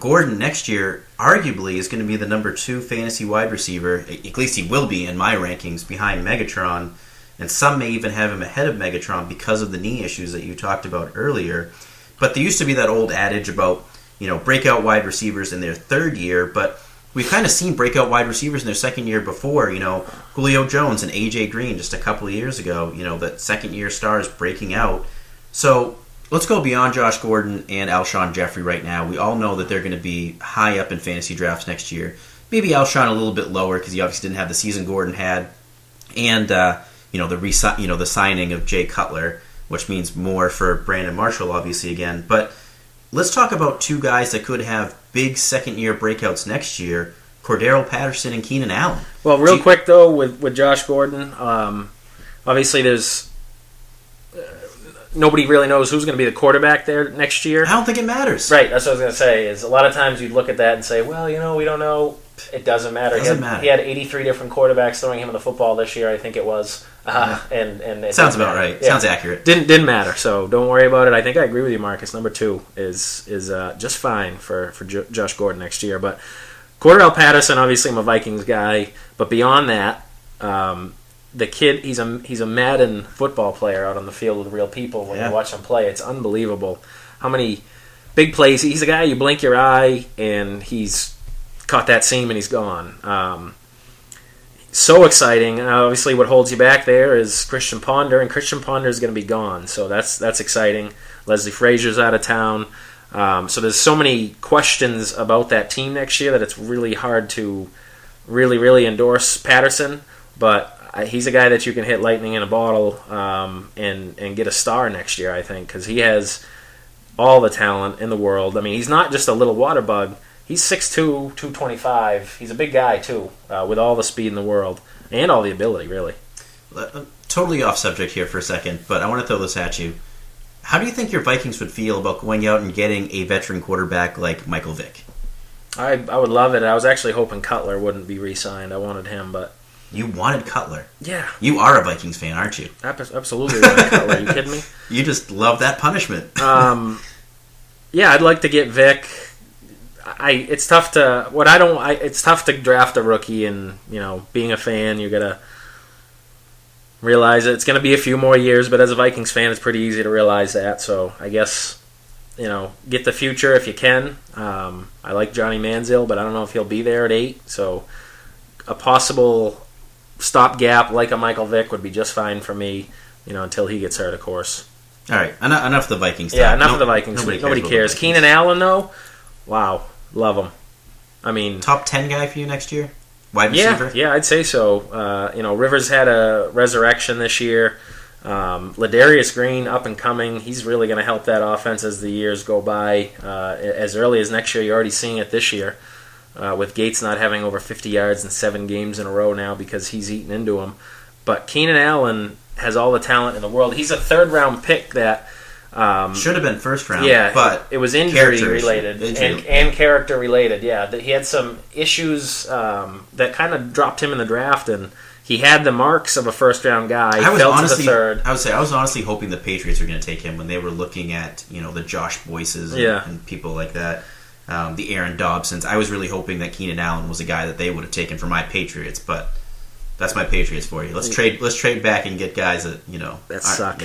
Gordon next year arguably is going to be the number 2 fantasy wide receiver. At least he will be in my rankings, behind Megatron. And some may even have him ahead of Megatron because of the knee issues that you talked about earlier. But there used to be that old adage about, breakout wide receivers in their third year, but we've kind of seen breakout wide receivers in their second year before, Julio Jones and A.J. Green just a couple of years ago, that second-year stars breaking out. So let's go beyond Josh Gordon and Alshon Jeffrey right now. We all know that they're going to be high up in fantasy drafts next year. Maybe Alshon a little bit lower because he obviously didn't have the season Gordon had. And, the signing of Jay Cutler, which means more for Brandon Marshall, obviously, again. But let's talk about two guys that could have big second-year breakouts next year, Cordero Patterson and Keenan Allen. Well, real quick, though, with Josh Gordon, obviously there's nobody really knows who's going to be the quarterback there next year. I don't think it matters. Right, that's what I was going to say, is a lot of times you'd look at that and say, well, we don't know. It doesn't matter. He had 83 different quarterbacks throwing him the football this year, I think it was. And it sounds about right. Yeah. Sounds accurate. Didn't matter, so don't worry about it. I think I agree with you, Marcus. Number 2 is just fine for Josh Gordon next year. But Cordell Patterson, obviously I'm a Vikings guy, but beyond that, the kid, he's a Madden football player out on the field with real people. When you watch him play, it's unbelievable how many big plays. He's a guy you blink your eye and he's caught that seam and he's gone. So exciting. Obviously, what holds you back there is Christian Ponder, and Christian Ponder is going to be gone. So that's exciting. Leslie Frazier's out of town. So there's so many questions about that team next year that it's really hard to really, really endorse Patterson. But he's a guy that you can hit lightning in a bottle and get a star next year, I think, because he has all the talent in the world. I mean, he's not just a little water bug. He's 6'2", 225. He's a big guy, too, with all the speed in the world and all the ability, really. Totally off subject here for a second, but I want to throw this at you. How do you think your Vikings would feel about going out and getting a veteran quarterback like Michael Vick? I would love it. I was actually hoping Cutler wouldn't be re-signed. I wanted him, but... You wanted Cutler? Yeah. You are a Vikings fan, aren't you? Absolutely wanted Cutler. Are you kidding me? You just love that punishment. Yeah, I'd like to get Vic. It's tough to it's tough to draft a rookie, and being a fan, you gotta realize it's going to be a few more years. But as a Vikings fan, it's pretty easy to realize that. So I guess get the future if you can. I like Johnny Manziel, but I don't know if he'll be there at 8. So a possible stopgap like a Michael Vick would be just fine for me. Until he gets hurt, of course. All right, enough of the Vikings. Yeah, enough of the Vikings. Nobody cares. Keenan Allen, though, wow, love him. I mean, top 10 guy for you next year, wide receiver. Yeah, I'd say so. Rivers had a resurrection this year. Ladarius Green, up and coming. He's really going to help that offense as the years go by. As early as next year, you're already seeing it this year. With Gates not having over 50 yards in 7 games in a row now because he's eaten into him. But Keenan Allen has all the talent in the world. He's a 3rd-round pick that should have been 1st round. Yeah, but it was injury related and character related. Yeah, that he had some issues that kind of dropped him in the draft, and he had the marks of a 1st-round guy. I was fell honestly, to the 3rd. I was honestly hoping the Patriots were going to take him when they were looking at the Josh Boyces and people like that, the Aaron Dobsons. I was really hoping that Keenan Allen was a guy that they would have taken for my Patriots, but. That's my Patriots for you. Let's trade back and get guys that suck.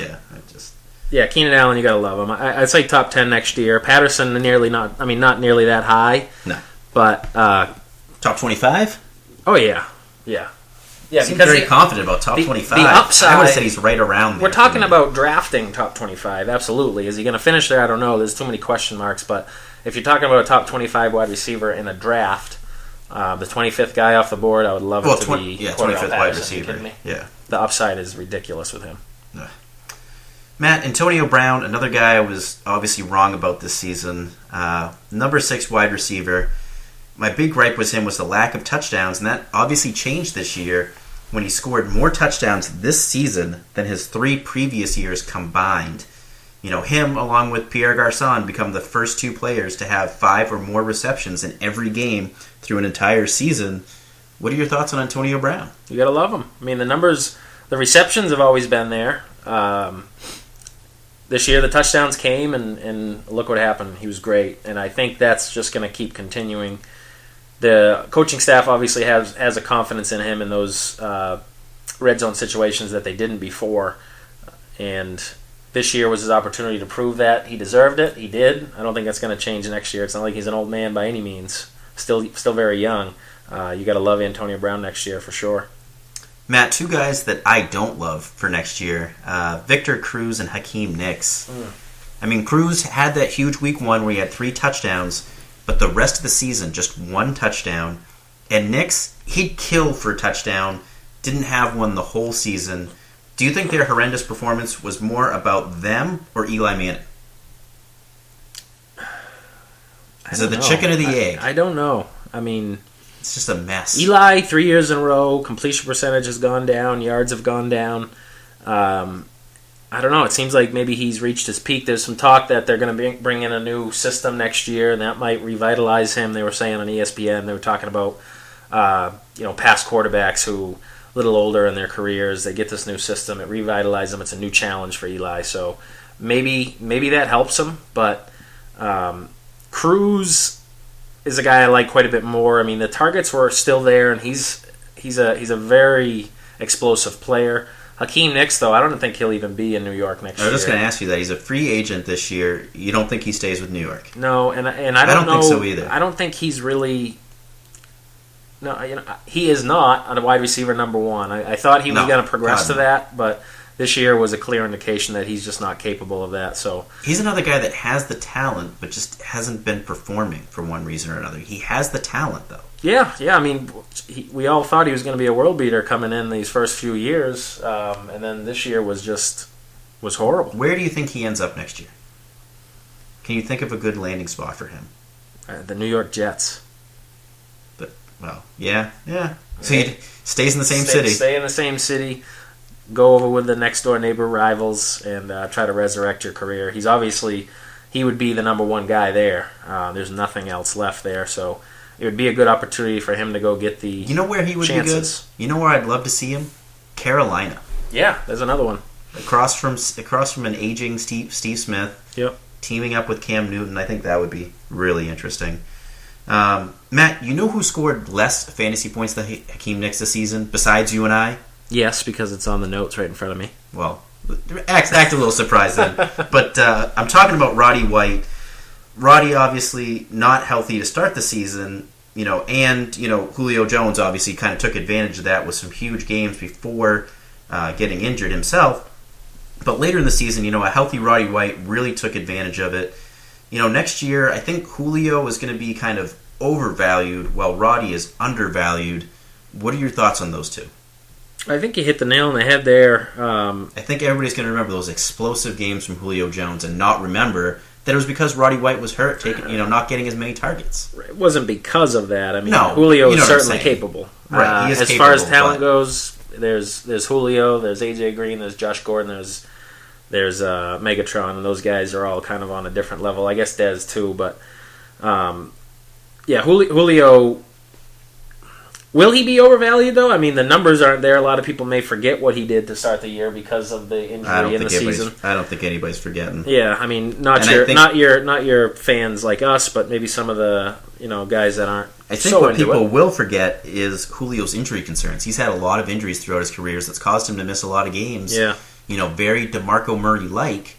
Yeah, Keenan Allen, you gotta love him. I'd say top 10 next year. Patterson not nearly that high. No, but top 25. Oh yeah. Seems very confident about top 25. The upside, I would have said he's right around there. We're talking about drafting top 25. Absolutely. Is he going to finish there? I don't know. There's too many question marks. But if you're talking about a top 25 wide receiver in a draft. The 25th guy off the board, I would love it to be 25th wide receiver. Yeah, the upside is ridiculous with him. Matt, Antonio Brown, another guy I was obviously wrong about this season. Number 6 wide receiver. My big gripe with him was the lack of touchdowns, and that obviously changed this year when he scored more touchdowns this season than his 3 previous years combined. Him, along with Pierre Garçon, become the first 2 players to have 5 or more receptions in every game through an entire season. What are your thoughts on Antonio Brown? You gotta love him. I mean, the numbers, the receptions have always been there. This year, the touchdowns came, and look what happened. He was great, and I think that's just going to keep continuing. The coaching staff obviously has a confidence in him in those red zone situations that they didn't before, and this year was his opportunity to prove that. He deserved it. He did. I don't think that's going to change next year. It's not like he's an old man by any means. Still very young. You got to love Antonio Brown next year for sure. Matt, 2 guys that I don't love for next year, Victor Cruz and Hakeem Nicks. I mean, Cruz had that huge week 1 where he had 3 touchdowns, but the rest of the season, just 1 touchdown. And Nicks, he'd kill for a touchdown, didn't have one the whole season. Do you think their horrendous performance was more about them or Eli Manning? Is it the chicken or the egg? I don't know. I mean, it's just a mess. Eli, 3 years in a row, completion percentage has gone down, yards have gone down. I don't know. It seems like maybe he's reached his peak. There's some talk that they're going to bring in a new system next year, and that might revitalize him. They were saying on ESPN, they were talking about past quarterbacks who a little older in their careers, they get this new system, it revitalizes them. It's a new challenge for Eli, so maybe that helps him. But Cruz is a guy I like quite a bit more. I mean, the targets were still there, and he's a very explosive player. Hakeem Nicks, though, I don't think he'll even be in New York next year. I was just going to ask you that. He's a free agent this year. You don't think he stays with New York? No, and I don't know, think so either. I don't think he's really... No, he is not a wide receiver number 1. I thought he was going to progress to that, but this year was a clear indication that he's just not capable of that. So he's another guy that has the talent, but just hasn't been performing for one reason or another. He has the talent, though. Yeah. I mean, we all thought he was going to be a world beater coming in these first few years, and then this year was horrible. Where do you think he ends up next year? Can you think of a good landing spot for him? The New York Jets. But, well, yeah. So he stays in the same city. Stay in the same city. Go over with the next door neighbor rivals and try to resurrect your career. He would be the number one guy there. There's nothing else left there, so it would be a good opportunity for him to go get the You know where he would chances. be good? You know where I'd love to see him? Carolina. Yeah, there's another one. Across from an aging Steve Smith. Yep. Teaming up with Cam Newton. I think that would be really interesting. Matt, you know who scored less fantasy points than Hakeem Nicks this season, besides you and I? Yes, because it's on the notes right in front of me. Well, act a little surprised then. But I'm talking about Roddy White. Roddy obviously not healthy to start the season, and Julio Jones obviously kind of took advantage of that with some huge games before getting injured himself. But later in the season, a healthy Roddy White really took advantage of it. Next year, I think Julio is going to be kind of overvalued while Roddy is undervalued. What are your thoughts on those two? I think you hit the nail on the head there. I think everybody's going to remember those explosive games from Julio Jones and not remember that it was because Roddy White was hurt, not getting as many targets. It wasn't because of that. I mean, No, Julio you know is what I'm certainly saying. capable. Right, he is as capable, far as talent but- goes, there's Julio, there's AJ Green, there's Josh Gordon, there's Megatron, and those guys are all kind of on a different level. I guess Dez too, but Julio. Will he be overvalued though? I mean, the numbers aren't there. A lot of people may forget what he did to start the year because of the injury in the season. I don't think anybody's forgetting. Yeah, I mean, not your fans like us, but maybe some of the guys that aren't. I think so what into people it. will forget is Julio's injury concerns. He's had a lot of injuries throughout his career that's caused him to miss a lot of games. Yeah. Very DeMarco Murray-like,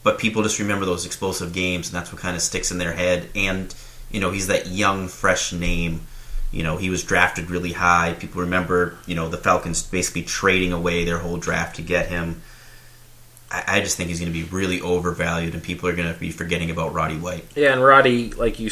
but people just remember those explosive games, and that's what kind of sticks in their head. And, he's that young, fresh name. He was drafted really high. People remember, the Falcons basically trading away their whole draft to get him. I just think he's going to be really overvalued, and people are going to be forgetting about Roddy White. Yeah, and Roddy, like you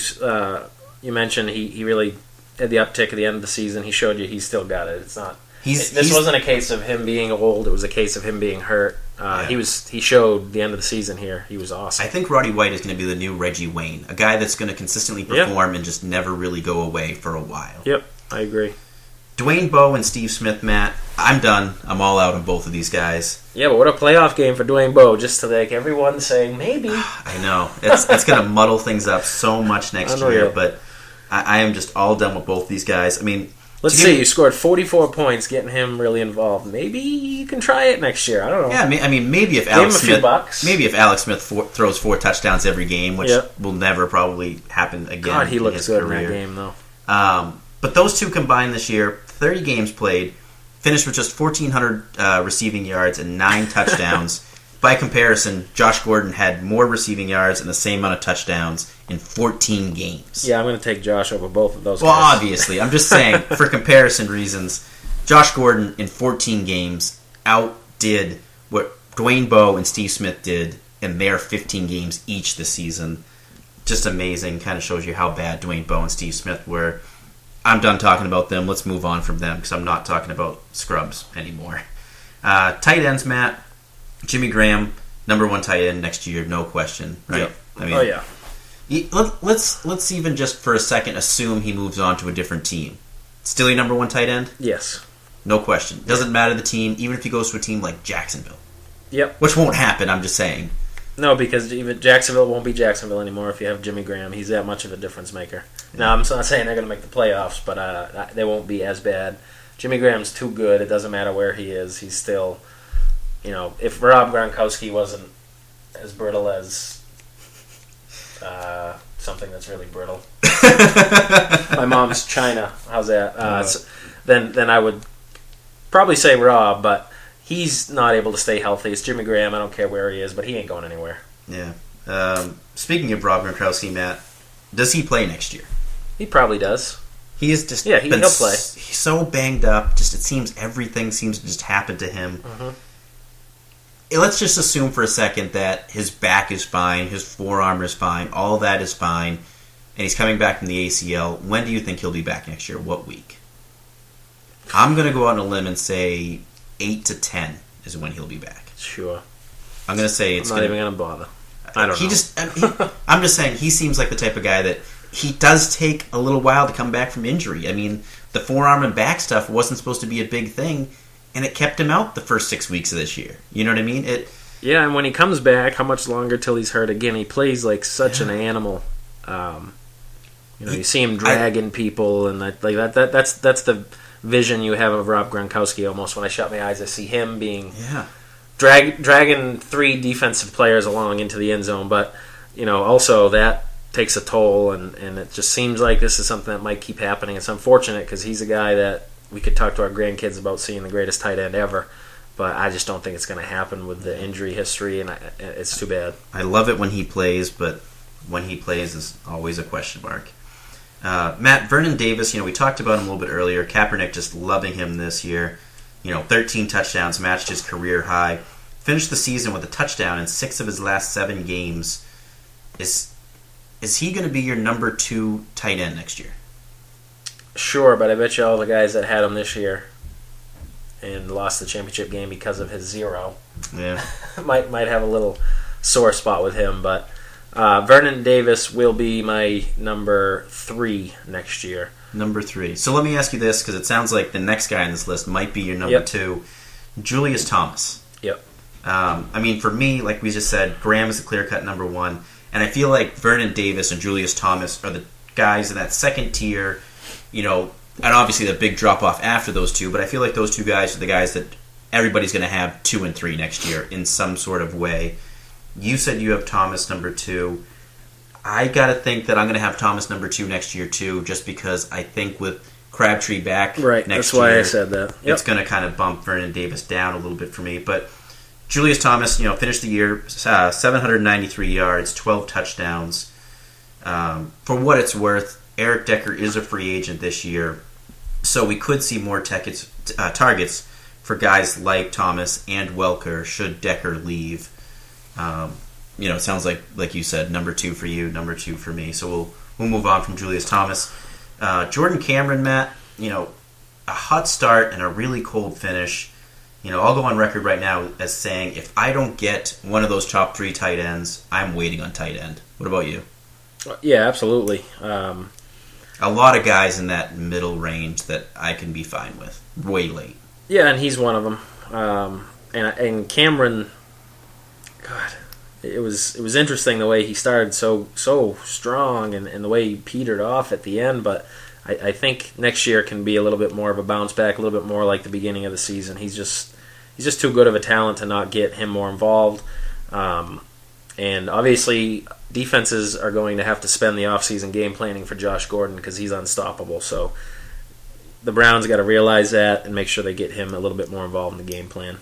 mentioned, he really had the uptick at the end of the season. He showed you he's still got it. It's not. This wasn't a case of him being old. It was a case of him being hurt. Yeah. He showed the end of the season here. He was awesome. I think Roddy White is going to be the new Reggie Wayne, a guy that's going to consistently perform and just never really go away for a while. Yep, I agree. Dwayne Bowe and Steve Smith, Matt, I'm done. I'm all out on both of these guys. Yeah, but what a playoff game for Dwayne Bowe, just to everyone saying maybe. I know. It's going to muddle things up so much next year, but I am just all done with both these guys. I mean, let's see, you scored 44 points, getting him really involved. Maybe you can try it next year. I don't know. Yeah, I mean, maybe if Alex Smith throws 4 touchdowns every game, which will never probably happen again. God, he looked good career. in that game, though. But those two combined this year, 30 games played, finished with just 1,400 receiving yards and 9 touchdowns. By comparison, Josh Gordon had more receiving yards and the same amount of touchdowns in 14 games. Yeah, I'm going to take Josh over both of those Well, guys. obviously. I'm just saying, for comparison reasons, Josh Gordon in 14 games outdid what Dwayne Bowe and Steve Smith did in their 15 games each this season. Just amazing. Kind of shows you how bad Dwayne Bowe and Steve Smith were. I'm done talking about them. Let's move on from them because I'm not talking about scrubs anymore. Tight ends, Matt. Jimmy Graham, number 1 tight end next year, no question. Right? Yep. I mean, Let's even just for a second assume he moves on to a different team. Still your number 1 tight end? Yes. No question. Doesn't matter the team, even if he goes to a team like Jacksonville. Yep. Which won't happen, I'm just saying. No, because even Jacksonville won't be Jacksonville anymore if you have Jimmy Graham. He's that much of a difference maker. Yeah. Now, I'm not saying they're going to make the playoffs, but they won't be as bad. Jimmy Graham's too good. It doesn't matter where he is. He's still, if Rob Gronkowski wasn't as brittle as something that's really brittle. My mom's China. How's that? Then I would probably say Rob, but he's not able to stay healthy. It's Jimmy Graham. I don't care where he is, but he ain't going anywhere. Yeah. Speaking of Rob Gronkowski, Matt, does he play next year? He probably does. He is just he'll play. He's so banged up. Just everything seems to just happen to him. Mm-hmm. Let's just assume for a second that his back is fine, his forearm is fine, all that is fine, and he's coming back from the ACL. When do you think he'll be back next year? What week? I'm going to go out on a limb and say 8 to 10 is when he'll be back. Sure. I'm going to say it's I'm not even going to bother. I don't know. I'm just saying he seems like the type of guy that he does take a little while to come back from injury. I mean, the forearm and back stuff wasn't supposed to be a big thing, and it kept him out the first 6 weeks of this year. You know what I mean? Yeah, and when he comes back, how much longer till he's hurt again? He plays like such an animal. You see him dragging people, and that's the vision you have of Rob Gronkowski. Almost when I shut my eyes, I see him being dragging 3 defensive players along into the end zone. But also that takes a toll, and it just seems like this is something that might keep happening. It's unfortunate because he's a guy that we could talk to our grandkids about seeing the greatest tight end ever. But I just don't think it's going to happen with the injury history, and it's too bad. I love it when he plays, but when he plays is always a question mark. Matt, Vernon Davis, we talked about him a little bit earlier. Kaepernick just loving him this year. 13 touchdowns, matched his career high. Finished the season with a touchdown in 6 of his last 7 games. Is he going to be your number 2 tight end next year? Sure, but I bet you all the guys that had him this year and lost the championship game because of his 0 might have a little sore spot with him. But Vernon Davis will be my number 3 next year. Number 3. So let me ask you this, because it sounds like the next guy on this list might be your number 2. Julius Thomas. Yep. For me, like we just said, Graham is the clear-cut number 1. And I feel like Vernon Davis and Julius Thomas are the guys in that second tier, and obviously the big drop-off after those 2, but I feel like those 2 guys are the guys that everybody's going to have 2 and 3 next year in some sort of way. You said you have Thomas number 2. I got to think that I'm going to have Thomas number 2 next year too, just because I think with Crabtree back next year, that's why I said that. Yep. It's going to kind of bump Vernon Davis down a little bit for me. But Julius Thomas, finished the year 793 yards, 12 touchdowns. For what it's worth, Eric Decker is a free agent this year, so we could see more targets for guys like Thomas and Welker should Decker leave. It sounds like you said, number 2 for you, number 2 for me. So we'll move on from Julius Thomas. Jordan Cameron, Matt, a hot start and a really cold finish. I'll go on record right now as saying if I don't get one of those top 3 tight ends, I'm waiting on tight end. What about you? Yeah, absolutely. A lot of guys in that middle range that I can be fine with. Way late. Yeah, and he's one of them. And Cameron, God, it was interesting the way he started so strong and the way he petered off at the end. But I think next year can be a little bit more of a bounce back, a little bit more like the beginning of the season. He's just too good of a talent to not get him more involved. And obviously, defenses are going to have to spend the offseason game planning for Josh Gordon because he's unstoppable. So the Browns got to realize that and make sure they get him a little bit more involved in the game plan.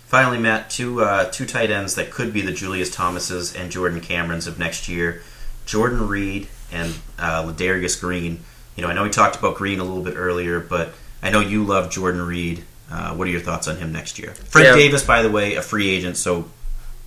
Finally, Matt, two tight ends that could be the Julius Thomases and Jordan Camerons of next year. Jordan Reed and Ladarius Green. I know we talked about Green a little bit earlier, but I know you love Jordan Reed. What are your thoughts on him next year? Fred Davis, by the way, a free agent, so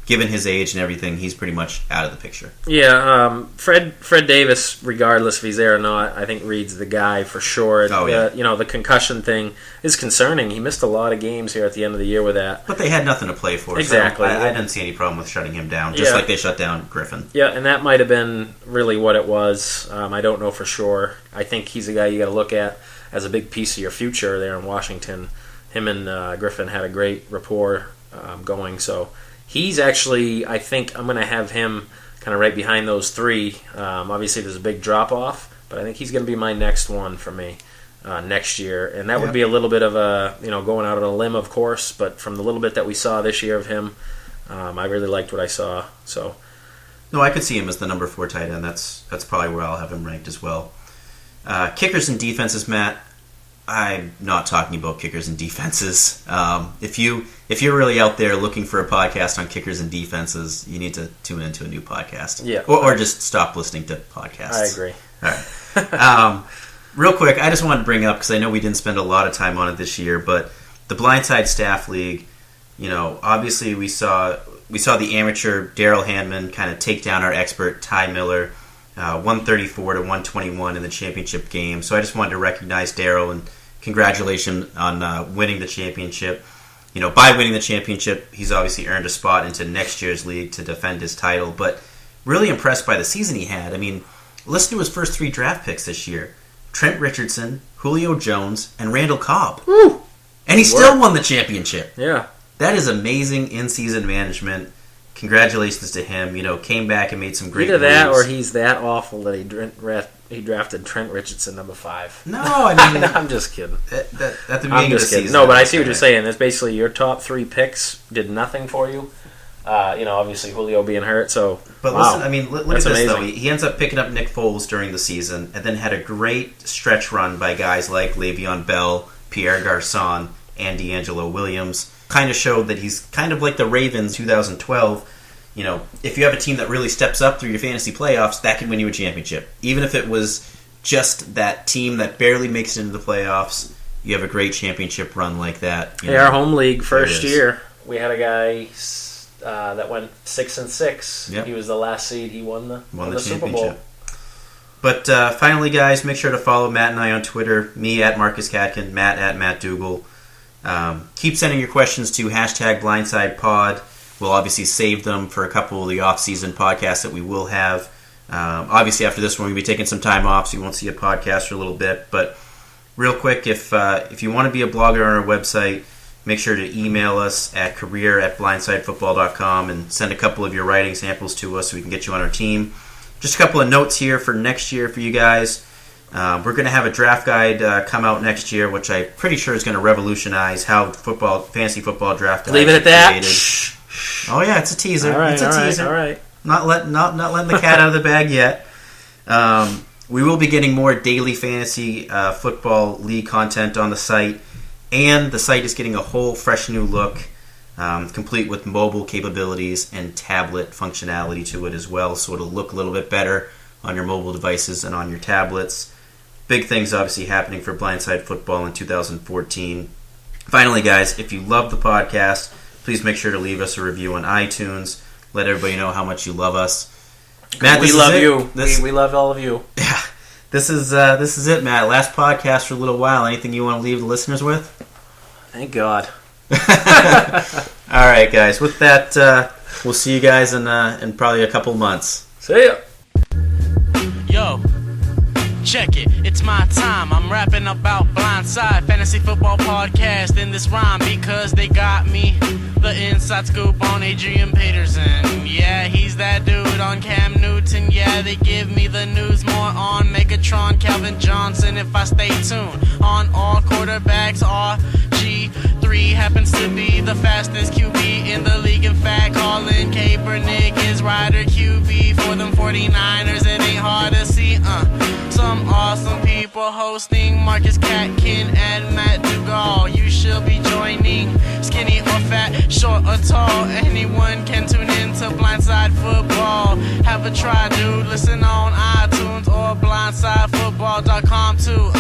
given his age and everything, he's pretty much out of the picture. Yeah, Fred Davis, regardless if he's there or not, I think Reed's the guy for sure. Oh, yeah. The concussion thing is concerning. He missed a lot of games here at the end of the year with that. But they had nothing to play for. Exactly. So I didn't see any problem with shutting him down, just like they shut down Griffin. Yeah, and that might have been really what it was. I don't know for sure. I think he's a guy you got to look at as a big piece of your future there in Washington. Him and Griffin had a great rapport going, so he's actually, I think I'm going to have him kind of right behind those 3. Obviously, there's a big drop-off, but I think he's going to be my next one for me next year. And that would be a little bit of a, going out on a limb, of course, but from the little bit that we saw this year of him, I really liked what I saw. So, no, I could see him as the number 4 tight end. That's probably where I'll have him ranked as well. Kickers and defenses, Matt. I'm not talking about kickers and defenses. If you're really out there looking for a podcast on kickers and defenses, you need to tune into a new podcast. Yeah. Or just stop listening to podcasts. I agree. All right. Real quick, I just wanted to bring up, because I know we didn't spend a lot of time on it this year, but the Blindside Staff League, obviously we saw the amateur Daryl Handman kind of take down our expert Ty Miller, 134 to 121 in the championship game. So I just wanted to recognize Daryl and congratulations on winning the championship. By winning the championship, he's obviously earned a spot into next year's league to defend his title. But really impressed by the season he had. I mean, Listen to his first 3 draft picks this year. Trent Richardson, Julio Jones, and Randall Cobb. Woo! And he still won the championship. Yeah. That is amazing in-season management. Congratulations to him. Came back and made some great Either that moves. or he's that awful that he drafted Trent Richardson number 5. No, I mean... I'm just kidding. At the beginning I'm of the just kidding. season... No, but I see what you're saying. It's basically your top 3 picks did nothing for you. Obviously Julio being hurt, so... But wow. listen, I mean, look That's at this, amazing. though. He ends up picking up Nick Foles during the season and then had a great stretch run by guys like Le'Veon Bell, Pierre Garçon, and D'Angelo Williams. Kind of showed that he's kind of like the Ravens 2012. If you have a team that really steps up through your fantasy playoffs, that can win you a championship. Even if it was just that team that barely makes it into the playoffs, you have a great championship run like that. Hey, our home league first year, we had a guy that went 6-6. Yep. He was the last seed. He won the Super Bowl. championship. But finally, guys, make sure to follow Matt and I on Twitter. Me at Marcus Katkin, Matt at Matt Dugal. Keep sending your questions to #BlindsidePod. We'll obviously save them for a couple of the off-season podcasts that we will have. Obviously, after this one, we'll be taking some time off, so you won't see a podcast for a little bit. But real quick, if you want to be a blogger on our website, make sure to email us at career@blindsidefootball.com and send a couple of your writing samples to us so we can get you on our team. Just a couple of notes here for next year for you guys. We're going to have a draft guide come out next year, which I'm pretty sure is going to revolutionize how fantasy football draft. Leave it at that. Oh yeah, it's a teaser. All right, it's a teaser. All right. Not letting the cat out of the bag yet. We will be getting more daily fantasy football league content on the site, and the site is getting a whole fresh new look, complete with mobile capabilities and tablet functionality to it as well, so it'll look a little bit better on your mobile devices and on your tablets. Big things obviously happening for Blindside Football in 2014. Finally, guys, if you love the podcast, please make sure to leave us a review on iTunes. Let everybody know how much you love us. Matt, we love you. We love all of you. Yeah, this is it, Matt. Last podcast for a little while. Anything you want to leave the listeners with? Thank God. All right, guys. With that, we'll see you guys in probably a couple months. See ya. Yo, check it, it's my time. I'm rapping about Blindside, fantasy football podcast in this rhyme because they got me the inside scoop on Adrian Peterson. Yeah, he's that dude on Cam Newton. Yeah, they give me the news more on Megatron, Calvin Johnson if I stay tuned. On all quarterbacks, RG3 happens to be the fastest QB in the league. In fact, Colin Kaepernick is rider QB for them 49ers. It ain't hard to see, Some awesome people hosting Marcus Katkin and Matt Dugal. You should be joining. Skinny or fat, short or tall, anyone can tune in to Blindside Football. Have a try, dude. Listen on iTunes or blindsidefootball.com too.